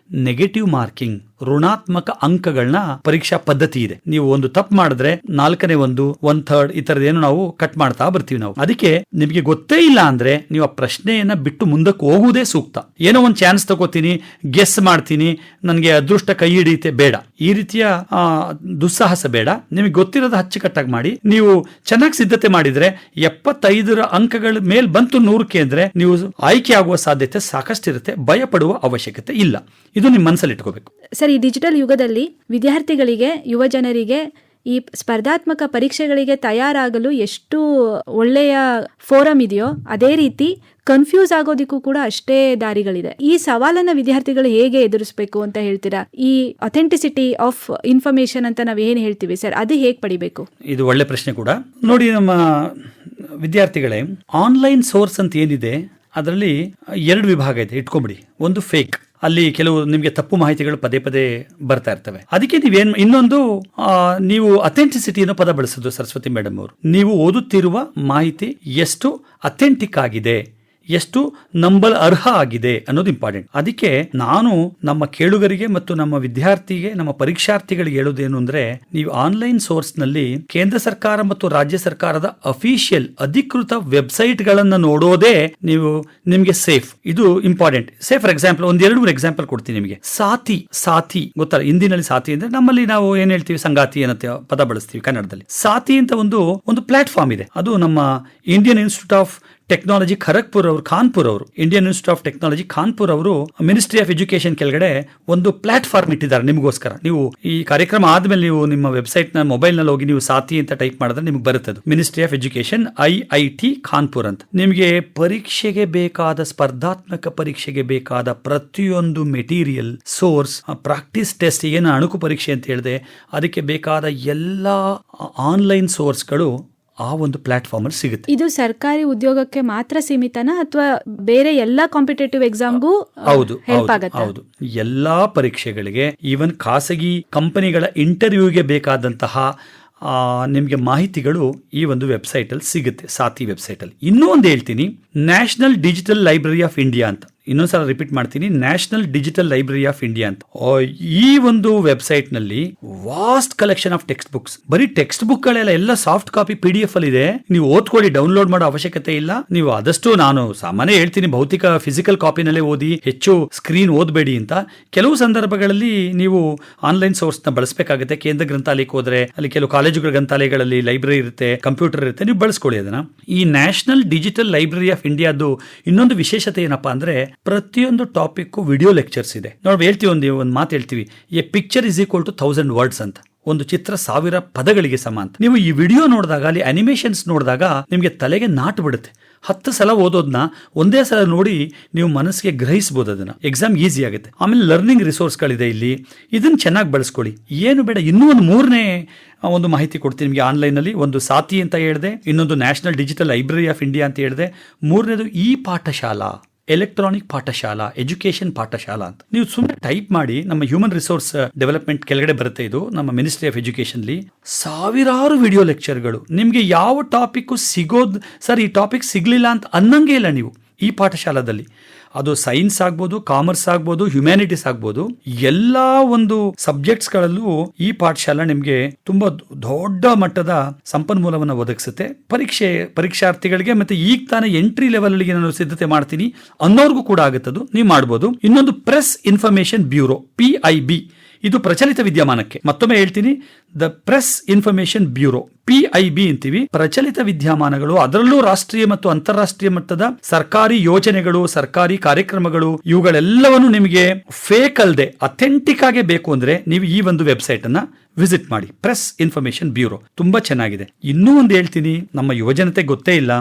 ನೆಗೆಟಿವ್ ಮಾರ್ಕಿಂಗ್, ಋಣಾತ್ಮಕ ಅಂಕಗಳನ್ನ ಪರೀಕ್ಷಾ ಪದ್ಧತಿ ಇದೆ. ನೀವು ಒಂದು ತಪ್ಪು ಮಾಡಿದ್ರೆ 4ನೇ 1/3 ಈ ತರದ ಏನು ನಾವು ಕಟ್ ಮಾಡ್ತಾ ಬರ್ತೀವಿ ನಾವು. ಅದಕ್ಕೆ ನಿಮಗೆ ಗೊತ್ತೇ ಇಲ್ಲ ಅಂದ್ರೆ ನೀವು ಆ ಪ್ರಶ್ನೆಯನ್ನ ಬಿಟ್ಟು ಮುಂದಕ್ಕೆ ಹೋಗುವುದೇ ಸೂಕ್ತ. ಏನೋ ಒಂದು ಚಾನ್ಸ್ ತಗೋತೀನಿ, ಗೆಸ್ ಮಾಡ್ತೀನಿ, ನನಗೆ ಅದೃಷ್ಟ ಕೈ ಹಿಡಿಯುತ್ತೆ, ಬೇಡ. ಈ ರೀತಿಯ ದುಸ್ಸಾಹಸ ಬೇಡ. ನಿಮಗೆ ಗೊತ್ತಿರೋದು ಅಚ್ಚುಕಟ್ಟಾಗಿ ಮಾಡಿ. ನೀವು ಚೆನ್ನಾಗಿ ಸಿದ್ಧತೆ ಮಾಡಿದ್ರೆ 75 ಅಂಕಗಳ ಮೇಲ್ ಬಂತು 100ಕ್ಕೆ ಅಂದ್ರೆ ನೀವು ಆಯ್ಕೆ ಆಗುವ ಸಾಧ್ಯತೆ ಸಾಕಷ್ಟು ಇರುತ್ತೆ. ಭಯ ಪಡುವ ಅವಶ್ಯಕತೆ ಇಲ್ಲ. ಇದು ನಿಮ್ಮ ಮನಸ್ಸಲ್ಲಿ ಇಟ್ಕೋಬೇಕು. ಸರ್, ಈ ಡಿಜಿಟಲ್ ಯುಗದಲ್ಲಿ ವಿದ್ಯಾರ್ಥಿಗಳಿಗೆ, ಯುವ ಜನರಿಗೆ ಈ ಸ್ಪರ್ಧಾತ್ಮಕ ಪರೀಕ್ಷೆಗಳಿಗೆ ತಯಾರಾಗಲು ಎಷ್ಟು ಒಳ್ಳೆಯ ಫೋರಮ್ ಇದೆಯೋ ಅದೇ ರೀತಿ ಕನ್ಫ್ಯೂಸ್ ಆಗೋದಕ್ಕೂ ಕೂಡ ಅಷ್ಟೇ ದಾರಿಗಳಿದೆ. ಈ ಸವಾಲನ್ನ ವಿದ್ಯಾರ್ಥಿಗಳು ಹೇಗೆ ಎದುರಿಸಬೇಕು ಅಂತ ಹೇಳ್ತೀರಾ? ಈ ಅಥೆಂಟಿಸಿಟಿ ಆಫ್ ಇನ್ಫಾರ್ಮೇಶನ್ ಅಂತ ನಾವ್ ಏನ್ ಹೇಳ್ತೀವಿ ಸರ್, ಅದು ಹೇಗೆ ಪಡಿಬೇಕು? ಇದು ಒಳ್ಳೆ ಪ್ರಶ್ನೆ ಕೂಡ. ನೋಡಿ, ನಮ್ಮ ವಿದ್ಯಾರ್ಥಿಗಳೇ, ಆನ್ಲೈನ್ ಸೋರ್ಸ್ ಅಂತ ಏನಿದೆ ಅದರಲ್ಲಿ 2 ವಿಭಾಗ ಇದೆ, ಇಟ್ಕೊಂಬಿಡಿ. ಒಂದು ಫೇಕ್, ಅಲ್ಲಿ ಕೆಲವು ನಿಮಗೆ ತಪ್ಪು ಮಾಹಿತಿಗಳು ಪದೇ ಪದೇ ಬರ್ತಾ ಇರ್ತವೆ. ಅದಕ್ಕೆ ಇನ್ನೊಂದು ನೀವು ಅಥೆಂಟಿಸಿಟಿ ಅನ್ನೋ ಪದ ಬಳಸೋದು ಸರಸ್ವತಿ ಮೇಡಮ್ ಅವರು. ನೀವು ಓದುತ್ತಿರುವ ಮಾಹಿತಿ ಎಷ್ಟು ಅಥೆಂಟಿಕ್ ಆಗಿದೆ, ಎಷ್ಟು ನಂಬಲ್ ಅರ್ಹ ಆಗಿದೆ ಅನ್ನೋದು ಇಂಪಾರ್ಟೆಂಟ್. ಅದಕ್ಕೆ ನಾನು ನಮ್ಮ ಕೇಳುಗರಿಗೆ ಮತ್ತು ನಮ್ಮ ವಿದ್ಯಾರ್ಥಿಗೆ, ನಮ್ಮ ಪರೀಕ್ಷಾರ್ಥಿಗಳಿಗೆ ಹೇಳೋದೇನು ಅಂದ್ರೆ, ನೀವು ಆನ್ಲೈನ್ ಸೋರ್ಸ್ ನಲ್ಲಿ ಕೇಂದ್ರ ಸರ್ಕಾರ ಮತ್ತು ರಾಜ್ಯ ಸರ್ಕಾರದ ಅಫಿಷಿಯಲ್ ಅಧಿಕೃತ ವೆಬ್ಸೈಟ್ ಗಳನ್ನ ನೋಡೋದೇ ನಿಮ್ಗೆ ಸೇಫ್. ಇದು ಇಂಪಾರ್ಟೆಂಟ್. ಫಾರ್ ಎಕ್ಸಾಂಪಲ್, 1-2 ಎಕ್ಸಾಂಪಲ್ ಕೊಡ್ತೀನಿ ನಿಮಗೆ. ಸಾಥಿ ಗೊತ್ತಲ್ಲ, ಹಿಂದಿನಲ್ಲಿ ಸಾಥಿ ಅಂದ್ರೆ, ನಮ್ಮಲ್ಲಿ ನಾವು ಏನ್ ಹೇಳ್ತೀವಿ ಸಂಗಾತಿ ಅನ್ನೋ ಪದ ಬಳಸ್ತೀವಿ ಕನ್ನಡದಲ್ಲಿ. ಸಾಥಿ ಅಂತ ಒಂದು ಪ್ಲಾಟ್ಫಾರ್ಮ್ ಇದೆ. ಅದು ನಮ್ಮ Indian institute of technology Kharagpur ಅವರು, ಕಾನ್ಪುರ್ ಅವರು, Indian institute of technology Kanpur ಅವರು ಮಿನಿಸ್ಟ್ರಿ ಆಫ್ ಎಜುಕೇಶನ್ ಕೆಳಗಡೆ ಒಂದು ಪ್ಲಾಟ್ಫಾರ್ಮ್ ಇಟ್ಟಿದ್ದಾರೆ ನಿಮಗೋಸ್ಕರ. ನೀವು ಈ ಕಾರ್ಯಕ್ರಮ ಆದ್ಮೇಲೆ ನೀವು ನಿಮ್ಮ ವೆಬ್ಸೈಟ್ ನ ಮೊಬೈಲ್ ನಲ್ಲಿ ಹೋಗಿ ನೀವು ಸಾಥಿ ಅಂತ ಟೈಪ್ ಮಾಡಿದ್ರೆ ನಿಮ್ಗೆ ಬರುತ್ತೆ. Ministry of education IIT Kanpur ಅಂತ. ನಿಮಗೆ ಪರೀಕ್ಷೆಗೆ ಬೇಕಾದ, ಸ್ಪರ್ಧಾತ್ಮಕ ಪರೀಕ್ಷೆಗೆ ಬೇಕಾದ ಪ್ರತಿಯೊಂದು ಮೆಟೀರಿಯಲ್, ಸೋರ್ಸ್, ಪ್ರಾಕ್ಟೀಸ್ ಟೆಸ್ಟ್, ಏನು ಅಣುಕು ಪರೀಕ್ಷೆ ಅಂತ ಹೇಳಿದೆ, ಅದಕ್ಕೆ ಬೇಕಾದ ಎಲ್ಲಾ ಆನ್ಲೈನ್ ಸೋರ್ಸ್ಗಳು ಆ ಒಂದು ಪ್ಲಾಟ್ಫಾರ್ಮ್ ಅಲ್ಲಿ ಸಿಗುತ್ತೆ. ಇದು ಸರ್ಕಾರಿ ಉದ್ಯೋಗಕ್ಕೆ ಮಾತ್ರ ಸೀಮಿತನಾ ಅಥವಾ ಬೇರೆ ಎಲ್ಲಾ ಕಾಂಪಿಟೇಟಿವ್ ಎಕ್ಸಾಮ್ಗೂ ಹೆಲ್ಪ್ ಆಗುತ್ತೆ? ಹೌದು, ಎಲ್ಲಾ ಪರೀಕ್ಷೆಗಳಿಗೆ, ಈವನ್ ಖಾಸಗಿ ಕಂಪನಿಗಳ ಇಂಟರ್ವ್ಯೂಗೆ ಬೇಕಾದಂತಹ ನಿಮಗೆ ಮಾಹಿತಿಗಳು ಈ ಒಂದು ವೆಬ್ಸೈಟ್ ಅಲ್ಲಿ ಸಿಗುತ್ತೆ, ಸಾಥಿ ವೆಬ್ಸೈಟ್ ಅಲ್ಲಿ. ಇನ್ನೂ ಒಂದು ಹೇಳ್ತೀನಿ, national digital library of India ಅಂತ. ಇನ್ನೊಂದ್ಸಲ ರಿಪೀಟ್ ಮಾಡ್ತೀನಿ, national digital library of India ಅಂತ. ಈ ಒಂದು ವೆಬ್ಸೈಟ್ ನಲ್ಲಿ vast collection of text books, ಬರೀ ಟೆಕ್ಸ್ಟ್ ಬುಕ್ ಗಳೆಲ್ಲ ಎಲ್ಲ ಸಾಫ್ಟ್ ಕಾಪಿ PDF ಅಲ್ಲಿ ಇದೆ. ನೀವು ಓದ್ಕೊಳ್ಳಿ, ಡೌನ್ಲೋಡ್ ಮಾಡೋ ಅವಶ್ಯಕತೆ ಇಲ್ಲ. ನೀವು ಆದಷ್ಟು, ನಾನು ಸಾಮಾನ್ಯ ಹೇಳ್ತೀನಿ, ಭೌತಿಕ ಫಿಸಿಕಲ್ ಕಾಪಿನಲ್ಲೇ ಓದಿ, ಹೆಚ್ಚು ಸ್ಕ್ರೀನ್ ಓದಬೇಡಿ ಅಂತ. ಕೆಲವು ಸಂದರ್ಭಗಳಲ್ಲಿ ನೀವು ಆನ್ಲೈನ್ ಸೋರ್ಸ್ ನ ಬಳಸಬೇಕಾಗುತ್ತೆ. ಕೇಂದ್ರ ಗ್ರಂಥಾಲಯಕ್ಕೆ ಹೋದ್ರೆ ಅಲ್ಲಿ ಕೆಲವು ಕಾಲೇಜುಗಳ ಗ್ರಂಥಾಲಯಗಳಲ್ಲಿ ಲೈಬ್ರರಿ ಇರುತ್ತೆ, ಕಂಪ್ಯೂಟರ್ ಇರುತ್ತೆ, ನೀವು ಬಳಸ್ಕೊಳ್ಳಿ ಅದನ್ನ. ಈ ನ್ಯಾಷನಲ್ ಡಿಜಿಟಲ್ ಲೈಬ್ರರಿ ಆಫ್ ಇಂಡಿಯಾದು ಇನ್ನೊಂದು ವಿಶೇಷತೆ ಏನಪ್ಪಾ ಅಂದ್ರೆ, ಪ್ರತಿಯೊಂದು ಟಾಪಿಕ್ ವಿಡಿಯೋ ಲೆಕ್ಚರ್ಸ್ ಇದೆ. ನೋಡಿ, ಹೇಳ್ತೀವಿ, ಒಂದು ಮಾತು ಹೇಳ್ತೀವಿ, a picture is equal to 1000 words ಅಂತ. ಒಂದು ಚಿತ್ರ 1000 ಪದಗಳಿಗೆ ಸಮ ಅಂತ. ನೀವು ಈ ವಿಡಿಯೋ ನೋಡಿದಾಗ, ಅಲ್ಲಿ ಅನಿಮೇಷನ್ಸ್ ನೋಡಿದಾಗ ನಿಮಗೆ ತಲೆಗೆ ನಾಟು ಬಿಡುತ್ತೆ. 10 ಸಲ ಓದೋದನ್ನ ಒಂದೇ ಸಲ ನೋಡಿ ನೀವು ಮನಸ್ಸಿಗೆ ಗ್ರಹಿಸಬಹುದು. ಅದನ್ನ ಎಕ್ಸಾಮ್ ಈಸಿ ಆಗುತ್ತೆ. ಆಮೇಲೆ ಲರ್ನಿಂಗ್ ರಿಸೋರ್ಸ್ಗಳಿದೆ ಇಲ್ಲಿ, ಇದನ್ನ ಚೆನ್ನಾಗಿ ಬಳಸ್ಕೊಳ್ಳಿ. ಏನು ಬೇಡ, ಇನ್ನೂ ಒಂದು 3ನೇ ಒಂದು ಮಾಹಿತಿ ಕೊಡ್ತೀನಿ ನಿಮಗೆ. ಆನ್ಲೈನ್ ಅಲ್ಲಿ ಒಂದು ಸಾಥಿ ಅಂತ ಹೇಳಿದೆ, ಇನ್ನೊಂದು national digital library of India ಅಂತ ಹೇಳಿದೆ, 3ನೇದು ಈ ಪಾಠಶಾಲಾ, ಎಲೆಕ್ಟ್ರಾನಿಕ್ ಪಾಠಶಾಲಾ, ಎಜುಕೇಶನ್ ಪಾಠಶಾಲಾ ಅಂತ. ನೀವು ಸುಮ್ಮನೆ ಟೈಪ್ ಮಾಡಿ, ನಮ್ಮ ಹ್ಯೂಮನ್ ರಿಸೋರ್ಸ್ ಡೆವಲಪ್ಮೆಂಟ್ ಕೆಳಗಡೆ ಬರುತ್ತೆ. ಇದು ನಮ್ಮ ಮಿನಿಸ್ಟ್ರಿ ಆಫ್ ಎಜುಕೇಶನ್ ಲಿ ಸಾವಿರಾರು ವಿಡಿಯೋ ಲೆಕ್ಚರ್ಗಳು. ನಿಮ್ಗೆ ಯಾವ ಟಾಪಿಕ್ ಸಿಗೋದು, ಸರ್ ಈ ಟಾಪಿಕ್ ಸಿಗ್ಲಿಲ್ಲ ಅಂತ ಅನ್ನಂಗೆ ಇಲ್ಲ ನೀವು ಈ ಪಾಠಶಾಲಾದಲ್ಲಿ. ಅದು ಸೈನ್ಸ್ ಆಗ್ಬೋದು, ಕಾಮರ್ಸ್ ಆಗ್ಬೋದು, ಹ್ಯುಮ್ಯಾನಿಟೀಸ್ ಆಗ್ಬೋದು, ಎಲ್ಲಾ ಒಂದು ಸಬ್ಜೆಕ್ಟ್ಸ್ ಗಳಲ್ಲೂ ಈ ಪಾಠಶಾಲಾ ನಿಮ್ಗೆ ತುಂಬಾ ದೊಡ್ಡ ಮಟ್ಟದ ಸಂಪನ್ಮೂಲವನ್ನು ಒದಗಿಸುತ್ತೆ. ಪರೀಕ್ಷಾರ್ಥಿಗಳಿಗೆ ಮತ್ತೆ ಈಗ ತಾನೇ ಎಂಟ್ರಿ ಲೆವೆಲ್ ಗೆ ನಾನು ಸಿದ್ಧತೆ ಮಾಡ್ತೀನಿ ಅನ್ನೋರ್ಗೂ ಕೂಡ ಆಗುತ್ತದು, ನೀವು ಮಾಡ್ಬೋದು. ಇನ್ನೊಂದು ಪ್ರೆಸ್ ಇನ್ಫಾರ್ಮೇಶನ್ ಬ್ಯೂರೋ, PIB, ಇದು ಪ್ರಚಲಿತ ವಿದ್ಯಮಾನಕ್ಕೆ. ಮತ್ತೊಮ್ಮೆ ಹೇಳ್ತೀನಿ, the press information bureau, PIB ಅಂತೀವಿ. ಪ್ರಚಲಿತ ವಿದ್ಯಮಾನಗಳು, ಅದರಲ್ಲೂ ರಾಷ್ಟ್ರೀಯ ಮತ್ತು ಅಂತಾರಾಷ್ಟ್ರೀಯ ಮಟ್ಟದ ಸರ್ಕಾರಿ ಯೋಜನೆಗಳು, ಸರ್ಕಾರಿ ಕಾರ್ಯಕ್ರಮಗಳು, ಇವುಗಳೆಲ್ಲವನ್ನು ನಿಮಗೆ ಫೇಕ್ ಅಲ್ಲದೆ ಅಥೆಂಟಿಕ್ ಆಗೇ ಬೇಕು ಅಂದ್ರೆ ನೀವು ಈ ಒಂದು ವೆಬ್ಸೈಟ್ ಅನ್ನ ವಿಸಿಟ್ ಮಾಡಿ. ಪ್ರೆಸ್ ಇನ್ಫಾರ್ಮೇಶನ್ ಬ್ಯೂರೋ ತುಂಬಾ ಚೆನ್ನಾಗಿದೆ. ಇನ್ನೂ ಒಂದು ಹೇಳ್ತೀನಿ, ನಮ್ಮ ಯುವಜನತೆ ಗೊತ್ತೇ ಇಲ್ಲ,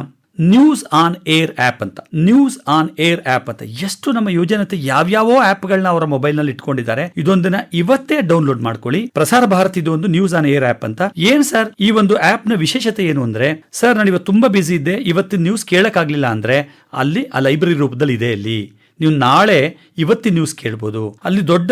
ನ್ಯೂಸ್ ಆನ್ ಏರ್ ಆಪ್ ಅಂತ. ನ್ಯೂಸ್ ಆನ್ ಏರ್ ಆಪ್ ಅಂತ ಎಷ್ಟು ನಮ್ಮ ಯುವಜನತೆ ಯಾವ್ಯಾವೋ ಆಪ್ಗಳನ್ನ ಅವರ ಮೊಬೈಲ್ ನಲ್ಲಿ ಇಟ್ಕೊಂಡಿದ್ದಾರೆ. ಇದೊಂದನ್ನ ಇವತ್ತೇ ಡೌನ್ಲೋಡ್ ಮಾಡ್ಕೊಳ್ಳಿ. ಪ್ರಸಾರ ಭಾರತಿ ಒಂದು ನ್ಯೂಸ್ ಆನ್ ಏರ್ ಆಪ್ ಅಂತ. ಏನ್ ಸರ್ ಈ ಒಂದು ಆಪ್ ನ ವಿಶೇಷತೆ ಏನು ಅಂದ್ರೆ, ಸರ್ ನಾನು ಇವತ್ತು ತುಂಬಾ ಬಿಸಿ ಇದ್ದೆ, ಇವತ್ತಿನ ನ್ಯೂಸ್ ಕೇಳಕ್ ಆಗ್ಲಿಲ್ಲ ಅಂದ್ರೆ ಅಲ್ಲಿ ಆ ಲೈಬ್ರರಿ ರೂಪದಲ್ಲಿ ಇದೆ. ಅಲ್ಲಿ ನೀವು ನಾಳೆ ಇವತ್ತಿನ ನ್ಯೂಸ್ ಕೇಳ್ಬೋದು. ಅಲ್ಲಿ ದೊಡ್ಡ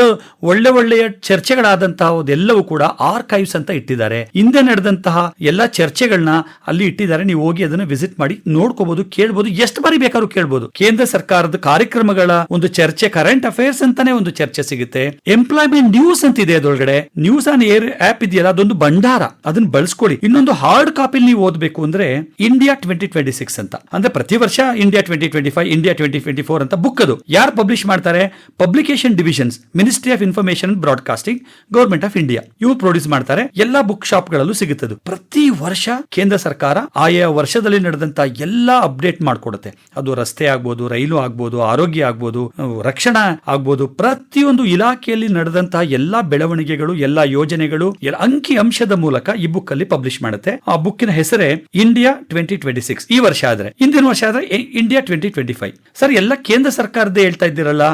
ಒಳ್ಳೆಯ ಚರ್ಚೆಗಳಾದಂತಹ ಎಲ್ಲವೂ ಕೂಡ ಆರ್ಕೈವ್ಸ್ ಅಂತ ಇಟ್ಟಿದ್ದಾರೆ. ಹಿಂದೆ ನಡೆದಂತಹ ಎಲ್ಲಾ ಚರ್ಚೆಗಳನ್ನ ಅಲ್ಲಿ ಇಟ್ಟಿದ್ದಾರೆ. ನೀವು ಹೋಗಿ ಅದನ್ನ ವಿಸಿಟ್ ಮಾಡಿ ನೋಡ್ಕೋಬಹುದು, ಕೇಳ್ಬೋದು, ಎಷ್ಟು ಬಾರಿ ಬೇಕಾದ್ರೂ ಕೇಳ್ಬೋದು. ಕೇಂದ್ರ ಸರ್ಕಾರದ ಕಾರ್ಯಕ್ರಮಗಳ ಒಂದು ಚರ್ಚೆ, ಕರೆಂಟ್ ಅಫೇರ್ಸ್ ಅಂತಾನೆ ಒಂದು ಚರ್ಚೆ ಸಿಗುತ್ತೆ. ಎಂಪ್ಲಾಯ್ಮೆಂಟ್ ನ್ಯೂಸ್ ಅಂತ ಇದೆ ಅದರೊಳಗಡೆ. ನ್ಯೂಸ್ ಆನ್ ಏರ್ ಆಪ್ ಇದೆಯಲ್ಲ, ಅದೊಂದು ಭಂಡಾರ, ಅದನ್ನ ಬಳಸ್ಕೊಳ್ಳಿ. ಇನ್ನೊಂದು ಹಾರ್ಡ್ ಕಾಪಿ ನೀವು ಓದಬೇಕು ಅಂದ್ರೆ ಇಂಡಿಯಾ 2026 ಅಂತ, ಅಂದ್ರೆ ಪ್ರತಿ ವರ್ಷ ಇಂಡಿಯಾ 2025, ಇಂಡಿಯಾ 2024 ಅಂತ ಬುಕ್ ಅದು. ಸಿಗೋದು. ಯಾರು ಪಬ್ಲಿಷ್ ಮಾಡ್ತಾರೆ? Publication divisions, ministry of information broadcasting, government of India, ಇವು ಪ್ರೊಡ್ಯೂಸ್ ಮಾಡ್ತಾರೆ. ಎಲ್ಲಾ ಬುಕ್ ಶಾಪ್ ಗಳಲ್ಲೂ ಸಿಗುತ್ತದೆ. ಪ್ರತಿ ವರ್ಷ ಕೇಂದ್ರ ಸರ್ಕಾರ ಆಯಾ ವರ್ಷದಲ್ಲಿ ನಡೆದಂತ ಎಲ್ಲಾ ಅಪ್ಡೇಟ್ ಮಾಡ್ಕೊಡುತ್ತೆ. ಅದು ರಸ್ತೆ ಆಗ್ಬೋದು, ರೈಲು ಆಗ್ಬೋದು, ಆರೋಗ್ಯ ಆಗ್ಬೋದು, ರಕ್ಷಣಾ ಆಗ್ಬೋದು, ಪ್ರತಿಯೊಂದು ಇಲಾಖೆಯಲ್ಲಿ ನಡೆದಂತಹ ಎಲ್ಲಾ ಬೆಳವಣಿಗೆಗಳು, ಎಲ್ಲಾ ಯೋಜನೆಗಳು ಅಂಕಿ ಅಂಶದ ಮೂಲಕ ಈ ಬುಕ್ ಅಲ್ಲಿ ಪಬ್ಲಿಷ್ ಮಾಡುತ್ತೆ. ಆ ಬುಕ್ಕಿನ ಹೆಸರೇ ಇಂಡಿಯಾ 2026. ಈ ವರ್ಷ ಆದ್ರೆ, ಹಿಂದಿನ ವರ್ಷ ಆದ್ರೆ ಇಂಡಿಯಾ 2025. ಸರ್, ಎಲ್ಲ ಕೇಂದ್ರ ಸರ್ಕಾರದೇ ಹೇಳ್ತಾ ಇದ್ದೀರಲ್ಲ,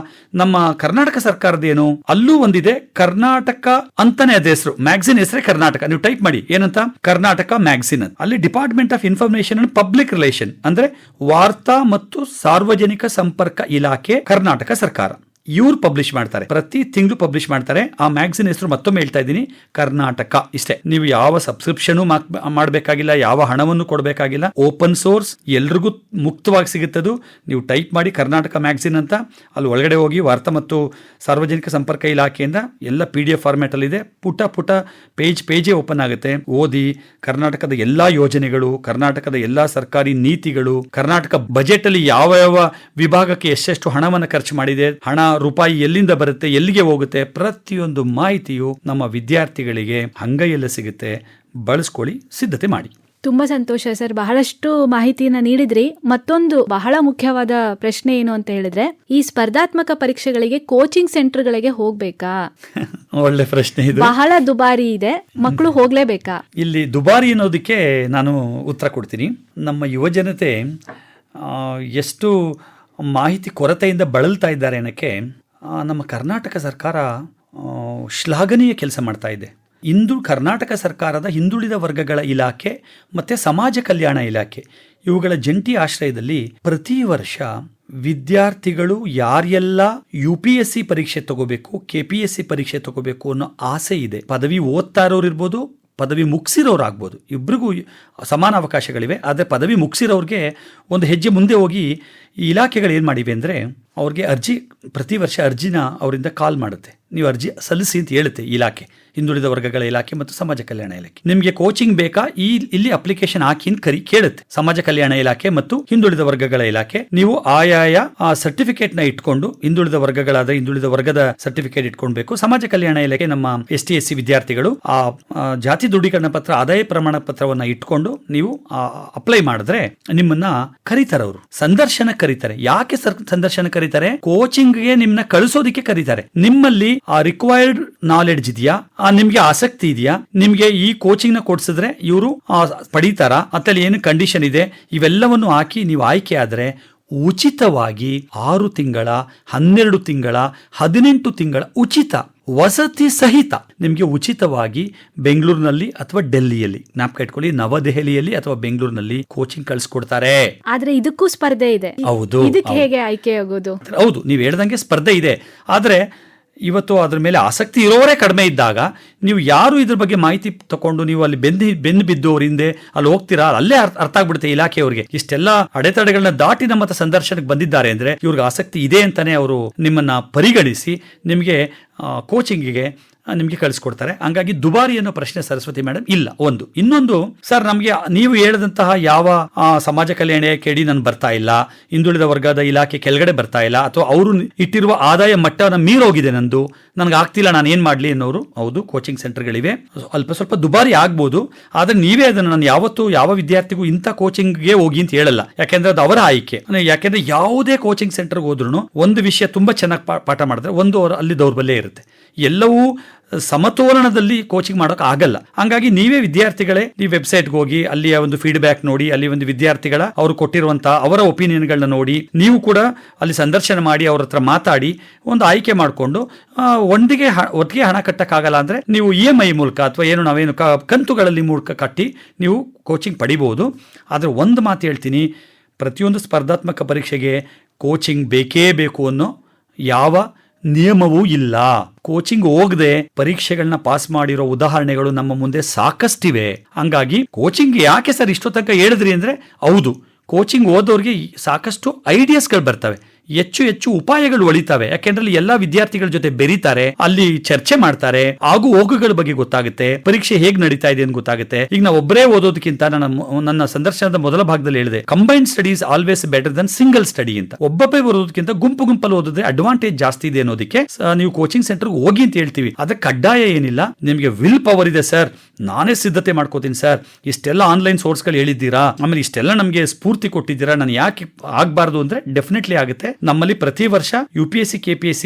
ನಮ್ಮ ಕರ್ನಾಟಕ ಸರ್ಕಾರದೇನು? ಅಲ್ಲೂ ಒಂದಿದೆ ಕರ್ನಾಟಕ ಅಂತಾನೆ ಅದ ಹೆಸರು, ಮ್ಯಾಗಝಿನ್ ಹೆಸರೇ ಕರ್ನಾಟಕ. ನೀವು ಟೈಪ್ ಮಾಡಿ ಏನಂತ, ಕರ್ನಾಟಕ ಮ್ಯಾಗಝಿನ್. ಅಲ್ಲಿ department of information and public relation ಅಂದ್ರೆ ವಾರ್ತಾ ಮತ್ತು ಸಾರ್ವಜನಿಕ ಸಂಪರ್ಕ ಇಲಾಖೆ, ಕರ್ನಾಟಕ ಸರ್ಕಾರ, ಇವ್ರು ಪಬ್ಲಿಷ್ ಮಾಡ್ತಾರೆ. ಪ್ರತಿ ತಿಂಗಳು ಪಬ್ಲಿಷ್ ಮಾಡ್ತಾರೆ. ಆ ಮ್ಯಾಗಝಿನ್ ಹೆಸರು ಮತ್ತೊಮ್ಮೆ ಹೇಳ್ತಾ ಇದ್ದೀನಿ, ಕರ್ನಾಟಕ. ಇಷ್ಟೇ. ನೀವು ಯಾವ ಸಬ್ಸ್ಕ್ರಿಪ್ಷನ್ ಮಾಡಬೇಕಾಗಿಲ್ಲ, ಯಾವ ಹಣವನ್ನು ಕೊಡಬೇಕಾಗಿಲ್ಲ. ಓಪನ್ ಸೋರ್ಸ್, ಎಲ್ರಿಗೂ ಮುಕ್ತವಾಗಿ ಸಿಗುತ್ತದು. ನೀವು ಟೈಪ್ ಮಾಡಿ ಕರ್ನಾಟಕ ಮ್ಯಾಗಝಿನ್ ಅಂತ, ಅಲ್ಲಿ ಒಳಗಡೆ ಹೋಗಿ ವಾರ್ತಾ ಮತ್ತು ಸಾರ್ವಜನಿಕ ಸಂಪರ್ಕ ಇಲಾಖೆಯಿಂದ ಎಲ್ಲ PDF ಫಾರ್ಮ್ಯಾಟ್ ಅಲ್ಲಿ ಇದೆ. ಪುಟ ಪೇಜೇ ಓಪನ್ ಆಗುತ್ತೆ. ಓದಿ. ಕರ್ನಾಟಕದ ಎಲ್ಲಾ ಯೋಜನೆಗಳು, ಕರ್ನಾಟಕದ ಎಲ್ಲಾ ಸರ್ಕಾರಿ ನೀತಿಗಳು, ಕರ್ನಾಟಕ ಬಜೆಟ್ ಅಲ್ಲಿ ಯಾವ ವಿಭಾಗಕ್ಕೆ ಎಷ್ಟೆಷ್ಟು ಹಣವನ್ನು ಖರ್ಚು ಮಾಡಿದೆ, ಹಣ ರೂಪಾಯಿ ಎಲ್ಲಿಂದ ಬರುತ್ತೆ, ಎಲ್ಲಿಗೆ ಹೋಗುತ್ತೆ, ಪ್ರತಿಯೊಂದು ಮಾಹಿತಿಯು ನಮ್ಮ ವಿದ್ಯಾರ್ಥಿಗಳಿಗೆ ಅಂಗೈಯಲ್ಲಿ ಸಿಗುತ್ತೆ. ಬಳಸ್ಕೊಳ್ಳಿ, ಸಿದ್ಧತೆ ಮಾಡಿ. ತುಂಬಾ ಸಂತೋಷ ಸರ್, ಬಹಳಷ್ಟು ಮಾಹಿತಿಯನ್ನ ನೀಡಿದ್ರಿ. ಮತ್ತೊಂದು ಬಹಳ ಮುಖ್ಯವಾದ ಪ್ರಶ್ನೆ ಏನು ಅಂತ ಹೇಳಿದ್ರೆ, ಈ ಸ್ಪರ್ಧಾತ್ಮಕ ಪರೀಕ್ಷೆಗಳಿಗೆ ಕೋಚಿಂಗ್ ಸೆಂಟರ್ಗಳಿಗೆ ಹೋಗ್ಬೇಕಾ? ಒಳ್ಳೆ ಪ್ರಶ್ನೆ ಇದು. ಬಹಳ ದುಬಾರಿ ಇದೆ, ಮಕ್ಕಳು ಹೋಗ್ಲೇಬೇಕಾ? ಇಲ್ಲಿ ದುಬಾರಿ ಅನ್ನೋದಕ್ಕೆ ನಾನು ಉತ್ತರ ಕೊಡ್ತೀನಿ. ನಮ್ಮ ಯುವಜನತೆ ಎಷ್ಟು ಮಾಹಿತಿ ಕೊರತೆಯಿಂದ ಬಳಲ್ತಾ ಇದ್ದಾರೆ ಅನ್ನೋಕ್ಕೆ ನಮ್ಮ ಕರ್ನಾಟಕ ಸರ್ಕಾರ ಶ್ಲಾಘನೀಯ ಕೆಲಸ ಮಾಡ್ತಾ ಇದೆ. ಕರ್ನಾಟಕ ಸರ್ಕಾರದ ಹಿಂದುಳಿದ ವರ್ಗಗಳ ಇಲಾಖೆ ಮತ್ತು ಸಮಾಜ ಕಲ್ಯಾಣ ಇಲಾಖೆ ಇವುಗಳ ಜಂಟಿ ಆಶ್ರಯದಲ್ಲಿ ಪ್ರತಿ ವರ್ಷ ವಿದ್ಯಾರ್ಥಿಗಳು ಯಾರೆಲ್ಲ UPSC ಪರೀಕ್ಷೆ ತಗೋಬೇಕು, KPSC ಪರೀಕ್ಷೆ ತಗೋಬೇಕು ಅನ್ನೋ ಆಸೆ ಇದೆ, ಪದವಿ ಓದ್ತಾ ಇರೋರು ಇರ್ಬೋದು, ಪದವಿ ಮುಗಿಸಿರೋರಾಗ್ಬೋದು, ಇಬ್ಬರಿಗೂ ಸಮಾನ ಅವಕಾಶಗಳಿವೆ. ಆದರೆ ಪದವಿ ಮುಗಿಸಿರೋರಿಗೆ ಒಂದು ಹೆಜ್ಜೆ ಮುಂದೆ ಹೋಗಿ ಈ ಇಲಾಖೆಗಳು ಏನು ಮಾಡಿವೆ ಅಂದರೆ, ಅವ್ರಿಗೆ ಪ್ರತಿ ವರ್ಷ ಅರ್ಜಿನ ಅವರಿಂದ ಕಾಲ್ ಮಾಡುತ್ತೆ. ನೀವು ಅರ್ಜಿ ಸಲ್ಲಿಸಿ ಅಂತ ಹೇಳುತ್ತೆ ಇಲಾಖೆ, ಹಿಂದುಳಿದ ವರ್ಗಗಳ ಇಲಾಖೆ ಮತ್ತು ಸಮಾಜ ಕಲ್ಯಾಣ ಇಲಾಖೆ. ನಿಮಗೆ ಕೋಚಿಂಗ್ ಬೇಕಾ, ಇಲ್ಲಿ ಅಪ್ಲಿಕೇಶನ್ ಹಾಕಿ ಅಂತ ಕೇಳುತ್ತೆ ಸಮಾಜ ಕಲ್ಯಾಣ ಇಲಾಖೆ ಮತ್ತು ಹಿಂದುಳಿದ ವರ್ಗಗಳ ಇಲಾಖೆ. ನೀವು ಆಯಾಯ ಸರ್ಟಿಫಿಕೇಟ್ ನ ಇಟ್ಕೊಂಡು, ಹಿಂದುಳಿದ ವರ್ಗಗಳಾದ ಹಿಂದುಳಿದ ವರ್ಗದ ಸರ್ಟಿಫಿಕೇಟ್ ಇಟ್ಕೊಳ್ಬೇಕು. ಸಮಾಜ ಕಲ್ಯಾಣ ಇಲಾಖೆ ನಮ್ಮ ST SC ವಿದ್ಯಾರ್ಥಿಗಳು ಆ ಜಾತಿ ದೃಢೀಕರಣ ಪತ್ರ, ಆದಾಯ ಪ್ರಮಾಣ ಪತ್ರವನ್ನ ಇಟ್ಕೊಂಡು ನೀವು ಅಪ್ಲೈ ಮಾಡಿದ್ರೆ ನಿಮ್ಮನ್ನ ಕರೀತಾರೆ. ಅವರು ಸಂದರ್ಶನ ಕರೀತಾರೆ. ಯಾಕೆ ಸಂದರ್ಶನ ಕರೀತಾರೆ? ಕೋಚಿಂಗ್ಗೆ ನಿಮ್ಮನ್ನ ಕಳಿಸೋದಿಕ್ಕೆ ಕರೀತಾರೆ. ನಿಮ್ಮಲ್ಲಿ ಆ ರಿಕ್ವೈರ್ಡ್ ನಾಲೆಡ್ಜ್ ಇದೆಯಾ, ನಿಮ್ಗೆ ಆಸಕ್ತಿ ಇದೆಯಾ, ನಿಮ್ಗೆ ಈ ಕೋಚಿಂಗ್ ನ ಕೊಡ್ಸಿದ್ರೆ ಇವರು ಪಡೀತಾರ, ಅತ್ತಲ್ಲಿ ಏನು ಕಂಡೀಷನ್ ಇದೆ, ಇವೆಲ್ಲವನ್ನು ಹಾಕಿ ನೀವು ಆಯ್ಕೆ ಆದ್ರೆ ಉಚಿತವಾಗಿ 6 ತಿಂಗಳ, 12 ತಿಂಗಳ, 18 ತಿಂಗಳ ಉಚಿತ ವಸತಿ ಸಹಿತ ನಿಮಗೆ ಉಚಿತವಾಗಿ ಬೆಂಗಳೂರಿನಲ್ಲಿ ಅಥವಾ ಡೆಲ್ಲಿಯಲ್ಲಿ, ಜ್ಞಾಪಕ ಇಟ್ಕೊಳ್ಳಿ, ನವದೆಹಲಿಯಲ್ಲಿ ಅಥವಾ ಬೆಂಗಳೂರಿನಲ್ಲಿ ಕೋಚಿಂಗ್ ಕಳಿಸ್ಕೊಡ್ತಾರೆ. ಆದ್ರೆ ಇದಕ್ಕೂ ಸ್ಪರ್ಧೆ ಇದೆ. ಹೌದು. ಇದಕ್ಕೆ ಹೇಗೆ ಆಯ್ಕೆ ಆಗೋದು? ಹೌದು, ನೀವು ಹೇಳ್ದಂಗೆ ಸ್ಪರ್ಧೆ ಇದೆ. ಆದ್ರೆ ಇವತ್ತು ಅದ್ರ ಮೇಲೆ ಆಸಕ್ತಿ ಇರೋರೇ ಕಡಿಮೆ ಇದ್ದಾಗ, ನೀವು ಯಾರು ಇದ್ರ ಬಗ್ಗೆ ಮಾಹಿತಿ ತಗೊಂಡು ನೀವು ಅಲ್ಲಿ ಬೆನ್ನು ಬಿದ್ದು ಅವ್ರ ಹಿಂದೆ ಅಲ್ಲಿ ಹೋಗ್ತೀರಾ, ಅಲ್ಲೇ ಅರ್ಥ ಆಗ್ಬಿಡುತ್ತೆ ಇಲಾಖೆಯವರಿಗೆ ಇಷ್ಟೆಲ್ಲ ಅಡೆತಡೆಗಳನ್ನ ದಾಟಿ ನಮ್ಮ ಸಂದರ್ಶನಕ್ಕೆ ಬಂದಿದ್ದಾರೆ ಅಂದ್ರೆ ಇವ್ರಿಗೆ ಆಸಕ್ತಿ ಇದೆ ಅಂತಾನೆ ಅವರು ನಿಮ್ಮನ್ನ ಪರಿಗಣಿಸಿ ನಿಮಗೆ ಕೋಚಿಂಗಿಗೆ ನಿಮಗೆ ಕಳಿಸ್ಕೊಡ್ತಾರೆ. ಹಂಗಾಗಿ ದುಬಾರಿ ಅನ್ನೋ ಪ್ರಶ್ನೆ ಸರಸ್ವತಿ ಮೇಡಮ್ ಇಲ್ಲ. ಒಂದು. ಇನ್ನೊಂದು, ಸರ್ ನಮಗೆ ನೀವು ಹೇಳಿದಂತಹ ಯಾವ ಸಮಾಜ ಕಲ್ಯಾಣ ಇಲಾಖೆ ನಾನು ಬರ್ತಾ ಇಲ್ಲ, ಹಿಂದುಳಿದ ವರ್ಗದ ಇಲಾಖೆ ಕೆಳಗಡೆ ಬರ್ತಾ ಇಲ್ಲ, ಅಥವಾ ಅವರು ಇಟ್ಟಿರುವ ಆದಾಯ ಮಟ್ಟನ ಮೀರೋಗಿದೆ, ನಂದು ನನಗೆ ಆಗ್ತಿಲ್ಲ, ನಾನು ಏನ್ ಮಾಡ್ಲಿ ಅನ್ನೋರು, ಹೌದು ಕೋಚಿಂಗ್ ಸೆಂಟರ್ಗಳಿವೆ. ಸ್ವಲ್ಪ ದುಬಾರಿ ಆಗ್ಬೋದು. ಆದ್ರೆ ನೀವೇ ಅದನ್ನು, ನಾನು ಯಾವತ್ತು ಯಾವ ವಿದ್ಯಾರ್ಥಿಗೂ ಇಂಥ ಕೋಚಿಂಗ್ಗೆ ಹೋಗಿ ಅಂತ ಹೇಳಲ್ಲ. ಯಾಕೆಂದ್ರೆ ಅದು ಅವರ ಆಯ್ಕೆ. ಯಾಕೆಂದ್ರೆ ಯಾವುದೇ ಕೋಚಿಂಗ್ ಸೆಂಟರ್ಗೆ ಹೋದ್ರೂ ಒಂದು ವಿಷಯ ತುಂಬಾ ಚೆನ್ನಾಗಿ ಪಾಠ ಮಾಡಿದ್ರೆ ಒಂದು ಅಲ್ಲಿ ದೌರ್ಬಲ್ಯ ಇರುತ್ತೆ. ಎಲ್ಲವೂ ಸಮತೋಲನದಲ್ಲಿ ಕೋಚಿಂಗ್ ಮಾಡೋಕೆ ಆಗಲ್ಲ. ಹಂಗಾಗಿ ನೀವೇ ವಿದ್ಯಾರ್ಥಿಗಳೇ ಈ ವೆಬ್ಸೈಟ್ಗೆ ಹೋಗಿ ಅಲ್ಲಿಯ ಒಂದು ಫೀಡ್ಬ್ಯಾಕ್ ನೋಡಿ, ಅಲ್ಲಿ ಒಂದು ವಿದ್ಯಾರ್ಥಿಗಳ ಅವರು ಕೊಟ್ಟಿರುವಂತಹ ಅವರ ಒಪಿನಿಯನ್ಗಳನ್ನ ನೋಡಿ, ನೀವು ಕೂಡ ಅಲ್ಲಿ ಸಂದರ್ಶನ ಮಾಡಿ ಅವ್ರ ಹತ್ರ ಮಾತಾಡಿ ಒಂದು ಆಯ್ಕೆ ಮಾಡಿಕೊಂಡು ಒಟ್ಟಿಗೆ ಹಣ ಕಟ್ಟಕ್ಕಾಗಲ್ಲ ಅಂದ್ರೆ ನೀವು EMI ಮೂಲಕ ಅಥವಾ ನಾವೇನು ಕಂತುಗಳಲ್ಲಿ ಮೂಲಕ ಕಟ್ಟಿ ನೀವು ಕೋಚಿಂಗ್ ಪಡಿಬಹುದು. ಆದ್ರೆ ಒಂದು ಮಾತು ಹೇಳ್ತೀನಿ, ಪ್ರತಿಯೊಂದು ಸ್ಪರ್ಧಾತ್ಮಕ ಪರೀಕ್ಷೆಗೆ ಕೋಚಿಂಗ್ ಬೇಕೇ ಬೇಕು ಅನ್ನೋ ಯಾವ ನಿಯಮವೂ ಇಲ್ಲ. ಕೋಚಿಂಗ್ ಹೋಗದೆ ಪರೀಕ್ಷೆಗಳನ್ನ ಪಾಸ್ ಮಾಡಿರೋ ಉದಾಹರಣೆಗಳು ನಮ್ಮ ಮುಂದೆ ಸಾಕಷ್ಟಿವೆ. ಹಂಗಾಗಿ ಕೋಚಿಂಗ್ ಯಾಕೆ ಸರ್ ಇಷ್ಟೋ ತನಕ ಹೇಳಿದ್ರಿ ಅಂದ್ರೆ, ಹೌದು ಕೋಚಿಂಗ್ ಓದೋರಿಗೆ ಸಾಕಷ್ಟು ಐಡಿಯಾಸ್ಗಳು ಬರ್ತವೆ. ಹೆಚ್ಚು ಹೆಚ್ಚು ಉಪಾಯಗಳು ಒಳಿತವೆ. ಯಾಕೆಂದ್ರೆ ಅಲ್ಲಿ ಎಲ್ಲಾ ವಿದ್ಯಾರ್ಥಿಗಳ ಜೊತೆ ಬೆರೀತಾರೆ, ಅಲ್ಲಿ ಚರ್ಚೆ ಮಾಡ್ತಾರೆ, ಆಗು ಹೋಗುಗಳ ಬಗ್ಗೆ ಗೊತ್ತಾಗುತ್ತೆ, ಪರೀಕ್ಷೆ ಹೇಗ್ ನಡೀತಾ ಇದೆ ಅಂತ ಗೊತ್ತಾಗುತ್ತೆ. ಈಗ ನಾವು ಒಬ್ಬರೇ ಓದೋದಕ್ಕಿಂತ ನನ್ನ ಸಂದರ್ಶನದ ಮೊದಲ ಭಾಗದಲ್ಲಿ ಹೇಳಿದೆ, combined studies always better than single study ಅಂತ. ಒಬ್ಬೊಬ್ಬೇ ಓದೋದಕ್ಕಿಂತ ಗುಂಪಲ್ಲಿ ಓದಿದ್ರೆ ಅಡ್ವಾಂಟೇಜ್ ಜಾಸ್ತಿ ಇದೆ ಅನ್ನೋದಕ್ಕೆ ನೀವು ಕೋಚಿಂಗ್ ಸೆಂಟರ್ ಹೋಗಿ ಅಂತ ಹೇಳ್ತೀವಿ. ಅದಕ್ಕೆ ಕಡ್ಡಾಯ ಏನಿಲ್ಲ, ನಿಮಗೆ ವಿಲ್ ಪವರ್ ಇದೆ ಸರ್, ನಾನೇ ಸಿದ್ಧತೆ ಮಾಡ್ಕೋತೀನಿ ಸರ್, ಇಷ್ಟೆಲ್ಲ ಆನ್ಲೈನ್ ಸೋರ್ಸ್ಗಳು ಹೇಳಿದ್ದೀರಾ, ಆಮೇಲೆ ಇಷ್ಟೆಲ್ಲ ನಮಗೆ ಸ್ಫೂರ್ತಿ ಕೊಟ್ಟಿದ್ದೀರಾ, ನಾನು ಯಾಕೆ ಆಗ್ಬಾರ್ದು ಅಂದ್ರೆ ಡೆಫಿನೆಟ್ಲಿ ಆಗುತ್ತೆ. ನಮ್ಮಲ್ಲಿ ಪ್ರತಿ ವರ್ಷ UPSC KPSC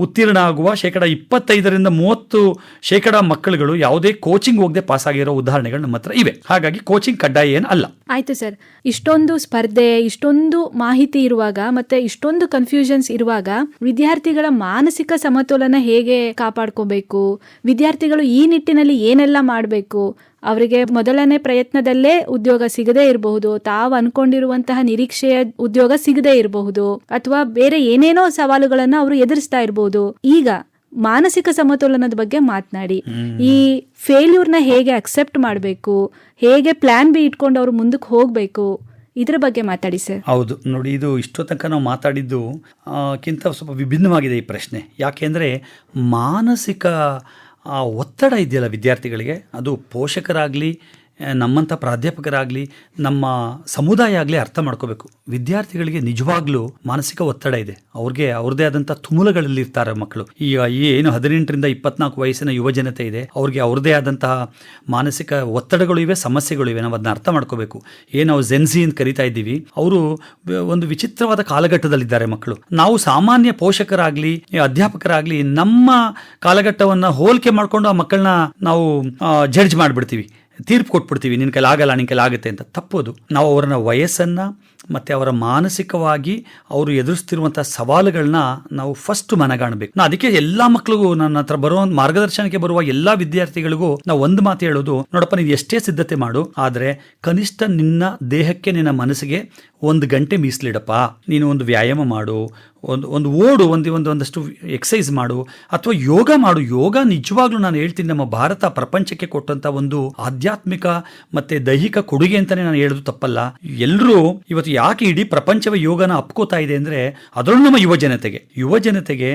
ಉತ್ತೀರ್ಣ ಆಗುವ 25-30% ಮಕ್ಕಳುಗಳು ಯಾವುದೇ ಕೋಚಿಂಗ್ ಹೋಗದೆ ಪಾಸ್ ಆಗಿರೋ ಉದಾಹರಣೆಗಳು ನಮ್ಮ ಹತ್ರ ಇವೆ. ಹಾಗಾಗಿ ಕೋಚಿಂಗ್ ಕಡ್ಡಾಯ ಏನು ಅಲ್ಲ. ಆಯ್ತು ಸರ್, ಇಷ್ಟೊಂದು ಸ್ಪರ್ಧೆ, ಇಷ್ಟೊಂದು ಮಾಹಿತಿ ಇರುವಾಗ ಮತ್ತೆ ಇಷ್ಟೊಂದು ಕನ್ಫ್ಯೂಷನ್ಸ್ ಇರುವಾಗ ವಿದ್ಯಾರ್ಥಿಗಳ ಮಾನಸಿಕ ಸಮತೋಲನ ಹೇಗೆ ಕಾಪಾಡ್ಕೋಬೇಕು, ವಿದ್ಯಾರ್ಥಿಗಳು ಈ ನಿಟ್ಟಿನಲ್ಲಿ ಏನೆಲ್ಲ ಮಾಡಬೇಕು, ಅವರಿಗೆ ಮೊದಲನೇ ಪ್ರಯತ್ನದಲ್ಲೇ ಉದ್ಯೋಗ ಸಿಗದೇ ಇರಬಹುದು, ತಾವು ಅನ್ಕೊಂಡಿರುವಂತಹ ನಿರೀಕ್ಷೆಯ ಉದ್ಯೋಗ ಸಿಗದೇ ಇರಬಹುದು, ಅಥವಾ ಬೇರೆ ಏನೇನೋ ಸವಾಲುಗಳನ್ನ ಅವರು ಎದುರಿಸ್ತಾ ಇರಬಹುದು. ಈಗ ಮಾನಸಿಕ ಸಮತೋಲನದ ಬಗ್ಗೆ ಮಾತನಾಡಿ. ಈ ಫೇಲ್ಯೂರ್ನ ಹೇಗೆ ಅಕ್ಸೆಪ್ಟ್ ಮಾಡಬೇಕು, ಹೇಗೆ ಪ್ಲಾನ್ ಬಿ ಇಟ್ಕೊಂಡು ಅವರು ಮುಂದಕ್ಕೆ ಹೋಗ್ಬೇಕು, ಇದ್ರ ಬಗ್ಗೆ ಮಾತಾಡಿ ಸರ್. ಹೌದು ನೋಡಿ, ಇದು ಇಷ್ಟೋ ತನಕ ನಾವು ಮಾತಾಡಿದ್ದು ಕಿಂತ ಸ್ವಲ್ಪ ವಿಭಿನ್ನವಾಗಿದೆ ಈ ಪ್ರಶ್ನೆ. ಯಾಕೆಂದರೆ ಮಾನಸಿಕ ಒತ್ತಡ ಇದೆಯಲ್ಲ ವಿದ್ಯಾರ್ಥಿಗಳಿಗೆ, ಅದು ಪೋಷಕರಾಗಲಿ, ನಮ್ಮಂಥ ಪ್ರಾಧ್ಯಾಪಕರಾಗಲಿ, ನಮ್ಮ ಸಮುದಾಯ ಆಗಲಿ ಅರ್ಥ ಮಾಡ್ಕೋಬೇಕು. ವಿದ್ಯಾರ್ಥಿಗಳಿಗೆ ನಿಜವಾಗ್ಲೂ ಮಾನಸಿಕ ಒತ್ತಡ ಇದೆ. ಅವ್ರಿಗೆ ಅವ್ರದೇ ಆದಂಥ ತುಮುಲಗಳಲ್ಲಿ ಇರ್ತಾರೆ ಮಕ್ಕಳು. ಈ ಏನು 18-24 ವಯಸ್ಸಿನ ಯುವ ಜನತೆ ಇದೆ, ಅವ್ರಿಗೆ ಅವ್ರದೇ ಆದಂತಹ ಮಾನಸಿಕ ಒತ್ತಡಗಳು ಇವೆ, ಸಮಸ್ಯೆಗಳು ಇವೆ. ನಾವು ಅದನ್ನ ಅರ್ಥ ಮಾಡ್ಕೋಬೇಕು. ಏನು ನಾವು ಜೆನ್ಸಿ ಅಂತ ಕರಿತಾ ಇದ್ದೀವಿ, ಅವರು ಒಂದು ವಿಚಿತ್ರವಾದ ಕಾಲಘಟ್ಟದಲ್ಲಿದ್ದಾರೆ ಮಕ್ಕಳು. ನಾವು ಸಾಮಾನ್ಯ ಪೋಷಕರಾಗಲಿ ಅಧ್ಯಾಪಕರಾಗಲಿ ನಮ್ಮ ಕಾಲಘಟ್ಟವನ್ನು ಹೋಲಿಕೆ ಮಾಡಿಕೊಂಡು ಆ ಮಕ್ಕಳನ್ನ ನಾವು ಜಡ್ಜ್ ಮಾಡಿಬಿಡ್ತೀವಿ, ತೀರ್ಪು ಕೊಟ್ಬಿಡ್ತೀವಿ, ನಿನ್ನ ಕೈಲಿ ಆಗಲ್ಲ, ನಿನ್ನ ಕೈಲಿ ಆಗುತ್ತೆ ಅಂತ. ತಪ್ಪೋದು. ನಾವು ಅವರನ್ನ ವಯಸ್ಸನ್ನು ಮತ್ತು ಅವರ ಮಾನಸಿಕವಾಗಿ ಅವರು ಎದುರಿಸ್ತಿರುವಂಥ ಸವಾಲುಗಳನ್ನ ನಾವು ಫಸ್ಟ್ ಮನಗಾಣಬೇಕು. ಅದಕ್ಕೆ ಎಲ್ಲ ಮಕ್ಕಳಿಗೂ, ನನ್ನ ಹತ್ರ ಬರುವ ಮಾರ್ಗದರ್ಶನಕ್ಕೆ ಬರುವ ಎಲ್ಲ ವಿದ್ಯಾರ್ಥಿಗಳಿಗೂ ನಾವು ಒಂದು ಮಾತು ಹೇಳೋದು, ನೋಡಪ್ಪ, ನೀನು ಎಷ್ಟೇ ಸಿದ್ಧತೆ ಮಾಡು, ಆದರೆ ಕನಿಷ್ಠ ನಿನ್ನ ದೇಹಕ್ಕೆ, ನಿನ್ನ ಮನಸ್ಸಿಗೆ 1 ಗಂಟೆ ಮೀಸಲಿಡಪ್ಪ. ನೀನು ಒಂದು ವ್ಯಾಯಾಮ ಮಾಡು, ಒಂದು ಓಡು, ಒಂದಷ್ಟು ಎಕ್ಸಸೈಸ್ ಮಾಡು, ಅಥವಾ ಯೋಗ ಮಾಡು. ಯೋಗ ನಿಜವಾಗ್ಲೂ ನಾನು ಹೇಳ್ತೀನಿ, ನಮ್ಮ ಭಾರತ ಪ್ರಪಂಚಕ್ಕೆ ಕೊಟ್ಟಂತ ಒಂದು ಆಧ್ಯಾತ್ಮಿಕ ಮತ್ತೆ ದೈಹಿಕ ಕೊಡುಗೆ ಅಂತಾನೆ ನಾನು ಹೇಳೋದು ತಪ್ಪಲ್ಲ. ಎಲ್ಲರೂ ಇವತ್ತು ಯಾಕೆ ಇಡೀ ಪ್ರಪಂಚವೇ ಯೋಗನ ಅಪ್ಕೋತಾ ಇದೆ ಅಂದರೆ, ಅದರಲ್ಲೂ ನಮ್ಮ ಯುವ ಜನತೆಗೆ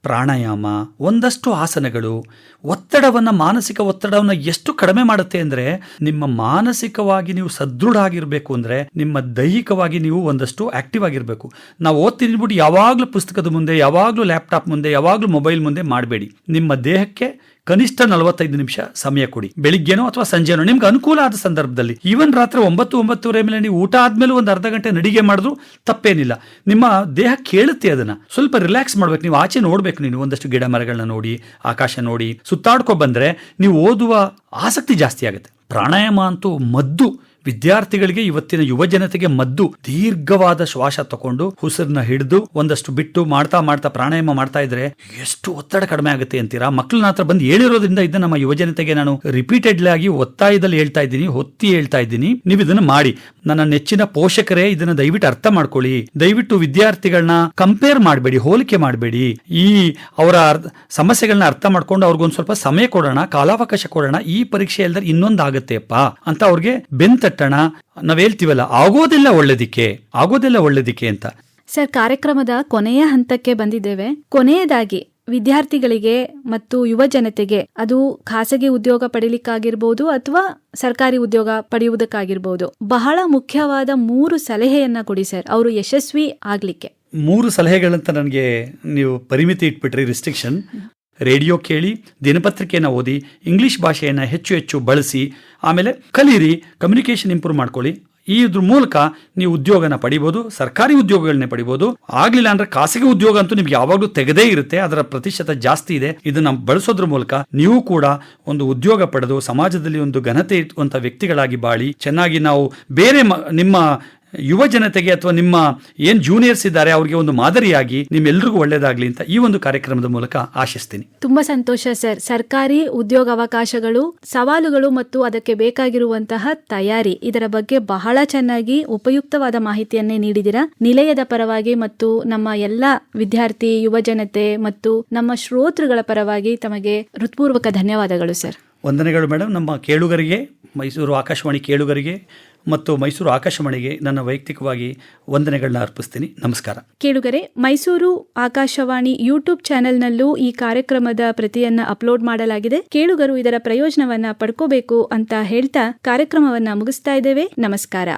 ಪ್ರಾಣಾಯಾಮ, ಒಂದಷ್ಟು ಆಸನಗಳು ಒತ್ತಡವನ್ನು, ಮಾನಸಿಕ ಒತ್ತಡವನ್ನು ಎಷ್ಟು ಕಡಿಮೆ ಮಾಡುತ್ತೆ ಅಂದರೆ, ನಿಮ್ಮ ಮಾನಸಿಕವಾಗಿ ನೀವು ಸದೃಢ ಆಗಿರಬೇಕು ಅಂದರೆ ನಿಮ್ಮ ದೈಹಿಕವಾಗಿ ನೀವು ಒಂದಷ್ಟು ಆಕ್ಟಿವ್ ಆಗಿರಬೇಕು. ನಾವು ಓದ್ತಿದ್ಬಿಟ್ಟು ಯಾವಾಗಲೂ ಪುಸ್ತಕದ ಮುಂದೆ, ಯಾವಾಗಲೂ ಲ್ಯಾಪ್ಟಾಪ್ ಮುಂದೆ, ಯಾವಾಗಲೂ ಮೊಬೈಲ್ ಮುಂದೆ ಮಾಡಬೇಡಿ. ನಿಮ್ಮ ದೇಹಕ್ಕೆ ಕನಿಷ್ಠ 45 ನಿಮಿಷ ಸಮಯ ಕೊಡಿ. ಬೆಳಿಗ್ಗೆನೋ ಅಥವಾ ಸಂಜೆನೋ ನಿಮ್ಗೆ ಅನುಕೂಲ ಆದ ಸಂದರ್ಭದಲ್ಲಿ. ಈವನ್ ರಾತ್ರಿ 9-9:30 ಮೇಲೆ ನೀವು ಊಟ ಆದ್ಮೇಲೆ ಒಂದು ಅರ್ಧ ಗಂಟೆ ನಡಿಗೆ ಮಾಡಿದ್ರು ತಪ್ಪೇನಿಲ್ಲ. ನಿಮ್ಮ ದೇಹ ಕೇಳುತ್ತೆ, ಅದನ್ನ ಸ್ವಲ್ಪ ರಿಲ್ಯಾಕ್ಸ್ ಮಾಡ್ಬೇಕು. ನೀವು ಆಚೆ ನೋಡ್ಬೇಕು, ನೀನು ಒಂದಷ್ಟು ಗಿಡ ಮರಗಳನ್ನ ನೋಡಿ, ಆಕಾಶ ನೋಡಿ, ಸುತ್ತಾಡ್ಕೊ ಬಂದ್ರೆ ನೀವು ಓದುವ ಆಸಕ್ತಿ ಜಾಸ್ತಿ ಆಗುತ್ತೆ. ಪ್ರಾಣಾಯಾಮ ಅಂತೂ ಮದ್ದು. ವಿದ್ಯಾರ್ಥಿಗಳಿಗೆ, ಇವತ್ತಿನ ಯುವ ಜನತೆಗೆ ಮದ್ದು. ದೀರ್ಘವಾದ ಶ್ವಾಸ ತಗೊಂಡು ಉಸಿರನ್ನ ಹಿಡಿದು ಒಂದಷ್ಟು ಬಿಟ್ಟು ಮಾಡ್ತಾ ಪ್ರಾಣಾಯಾಮ ಮಾಡ್ತಾ ಇದ್ರೆ ಎಷ್ಟು ಒತ್ತಡ ಕಡಿಮೆ ಆಗುತ್ತೆ ಅಂತೀರಾ? ಮಕ್ಕಳನ್ನ ಹತ್ರ ಬಂದು ಹೇಳಿರೋದ್ರಿಂದ ಇದನ್ನ ನಮ್ಮ ಯುವ ಜನತೆಗೆ ನಾನು ರಿಪೀಟೆಡ್ಲಿ ಆಗಿ ಒತ್ತಾಯದಲ್ಲಿ ಹೇಳ್ತಾ ಇದ್ದೀನಿ, ನೀವು ಇದನ್ನ ಮಾಡಿ. ನನ್ನ ನೆಚ್ಚಿನ ಪೋಷಕರೇ ಇದನ್ನ ದಯವಿಟ್ಟು ಅರ್ಥ ಮಾಡ್ಕೊಳ್ಳಿ. ದಯವಿಟ್ಟು ವಿದ್ಯಾರ್ಥಿಗಳನ್ನ ಕಂಪೇರ್ ಮಾಡಬೇಡಿ, ಹೋಲಿಕೆ ಮಾಡಬೇಡಿ. ಈ ಅವರ ಸಮಸ್ಯೆಗಳನ್ನ ಅರ್ಥ ಮಾಡ್ಕೊಂಡು ಅವ್ರಿಗೊಂದು ಸ್ವಲ್ಪ ಸಮಯ ಕೊಡೋಣ, ಕಾಲಾವಕಾಶ ಕೊಡೋಣ. ಈ ಪರೀಕ್ಷೆ ಇಲ್ದ್ರೆ ಇನ್ನೊಂದು ಆಗತ್ತೆಪ್ಪ ಅಂತ ಅವ್ರಿಗೆ ಬೆಂತಟ್ಟಣ. ನಾವ್ ಹೇಳ್ತೀವಲ್ಲ, ಆಗೋದಿಲ್ಲ ಒಳ್ಳೇದಿಕ್ಕೆ ಅಂತ. ಸರ್, ಕಾರ್ಯಕ್ರಮದ ಕೊನೆಯ ಹಂತಕ್ಕೆ ಬಂದಿದ್ದೇವೆ. ಕೊನೆಯದಾಗಿ ವಿದ್ಯಾರ್ಥಿಗಳಿಗೆ ಮತ್ತು ಯುವ ಜನತೆಗೆ, ಅದು ಖಾಸಗಿ ಉದ್ಯೋಗ ಪಡೀಲಿಕ್ಕಾಗಿರ್ಬೋದು ಅಥವಾ ಸರ್ಕಾರಿ ಉದ್ಯೋಗ ಪಡೆಯುವುದಕ್ಕಾಗಿರ್ಬೋದು, ಬಹಳ ಮುಖ್ಯವಾದ 3 ಸಲಹೆಯನ್ನ ಕೊಡಿ ಸರ್, ಅವರು ಯಶಸ್ವಿ ಆಗ್ಲಿಕ್ಕೆ. 3 ಸಲಹೆಗಳಂತ ನನಗೆ ನೀವು ಪರಿಮಿತಿ ಇಟ್ಬಿಟ್ರಿ, ರಿಸ್ಟ್ರಿಕ್ಷನ್. ರೇಡಿಯೋ ಕೇಳಿ, ದಿನಪತ್ರಿಕೆಯನ್ನು ಓದಿ, ಇಂಗ್ಲಿಷ್ ಭಾಷೆಯನ್ನು ಹೆಚ್ಚು ಬಳಸಿ, ಆಮೇಲೆ ಕಲೀರಿ, ಕಮ್ಯುನಿಕೇಷನ್ ಇಂಪ್ರೂವ್ ಮಾಡ್ಕೊಳ್ಳಿ. ಇದ್ರ ಮೂಲಕ ನೀವು ಉದ್ಯೋಗನ ಪಡಿಬೋದು, ಸರ್ಕಾರಿ ಉದ್ಯೋಗಗಳನ್ನೇ ಪಡಿಬೋದು. ಆಗ್ಲಿಲ್ಲ ಅಂದ್ರೆ ಖಾಸಗಿ ಉದ್ಯೋಗ ಅಂತೂ ನಿಮ್ಗೆ ಯಾವಾಗಲೂ ತೆಗೆದೇ ಇರುತ್ತೆ, ಅದರ ಪ್ರತಿಶತ ಜಾಸ್ತಿ ಇದೆ. ಇದನ್ನ ಬಳಸೋದ್ರ ಮೂಲಕ ನೀವು ಕೂಡ ಒಂದು ಉದ್ಯೋಗ ಪಡೆದು ಸಮಾಜದಲ್ಲಿ ಒಂದು ಘನತೆ ಇರುವಂತ ವ್ಯಕ್ತಿಗಳಾಗಿ ಬಾಳಿ, ಚೆನ್ನಾಗಿ ನಾವು ಬೇರೆ ನಿಮ್ಮ ಯುವ ಜನತೆಗೆ ಅಥವಾ ನಿಮ್ಮ ಏನ್ ಜೂನಿಯರ್ಸ್ ಇದ್ದಾರೆ ಅವ್ರಿಗೆ ಒಂದು ಮಾದರಿಯಾಗಿ ನಿಮ್ಮೆಲ್ರಿಗೂ ಒಳ್ಳೇದಾಗ್ಲಿ ಅಂತ ಈ ಒಂದು ಕಾರ್ಯಕ್ರಮದ ಮೂಲಕ ಆಶಿಸ್ತೀನಿ. ತುಂಬಾ ಸಂತೋಷ ಸರ್. ಸರ್ಕಾರಿ ಉದ್ಯೋಗಾವಕಾಶಗಳು, ಸವಾಲುಗಳು ಮತ್ತು ಅದಕ್ಕೆ ಬೇಕಾಗಿರುವಂತಹ ತಯಾರಿ, ಇದರ ಬಗ್ಗೆ ಬಹಳ ಚೆನ್ನಾಗಿ ಉಪಯುಕ್ತವಾದ ಮಾಹಿತಿಯನ್ನೇ ನೀಡಿದಿರಾ. ನಿಲಯದ ಪರವಾಗಿ ಮತ್ತು ನಮ್ಮ ಎಲ್ಲ ವಿದ್ಯಾರ್ಥಿ, ಯುವ ಜನತೆ ಮತ್ತು ನಮ್ಮ ಶ್ರೋತೃಗಳ ಪರವಾಗಿ ತಮಗೆ ಹೃತ್ಪೂರ್ವಕ ಧನ್ಯವಾದಗಳು ಸರ್. ವಂದನೆಗಳು ಮೇಡಮ್. ನಮ್ಮ ಕೇಳುಗರಿಗೆ, ಮೈಸೂರು ಆಕಾಶವಾಣಿ ಕೇಳುಗರಿಗೆ ಮತ್ತು ಮೈಸೂರು ಆಕಾಶವಾಣಿಗೆ ನನ್ನ ವೈಯಕ್ತಿಕವಾಗಿ ವಂದನೆಗಳನ್ನ ಅರ್ಪಿಸ್ತೀನಿ. ನಮಸ್ಕಾರ. ಕೇಳುಗರೆ, ಮೈಸೂರು ಆಕಾಶವಾಣಿ ಯೂಟ್ಯೂಬ್ ಚಾನೆಲ್ನಲ್ಲೂ ಈ ಕಾರ್ಯಕ್ರಮದ ಪ್ರತಿಯನ್ನ ಅಪ್ಲೋಡ್ ಮಾಡಲಾಗಿದೆ. ಕೇಳುಗರು ಇದರ ಪ್ರಯೋಜನವನ್ನ ಪಡ್ಕೋಬೇಕು ಅಂತ ಹೇಳ್ತಾ ಕಾರ್ಯಕ್ರಮವನ್ನ ಮುಗಿಸ್ತಾ ಇದ್ದೇವೆ. ನಮಸ್ಕಾರ.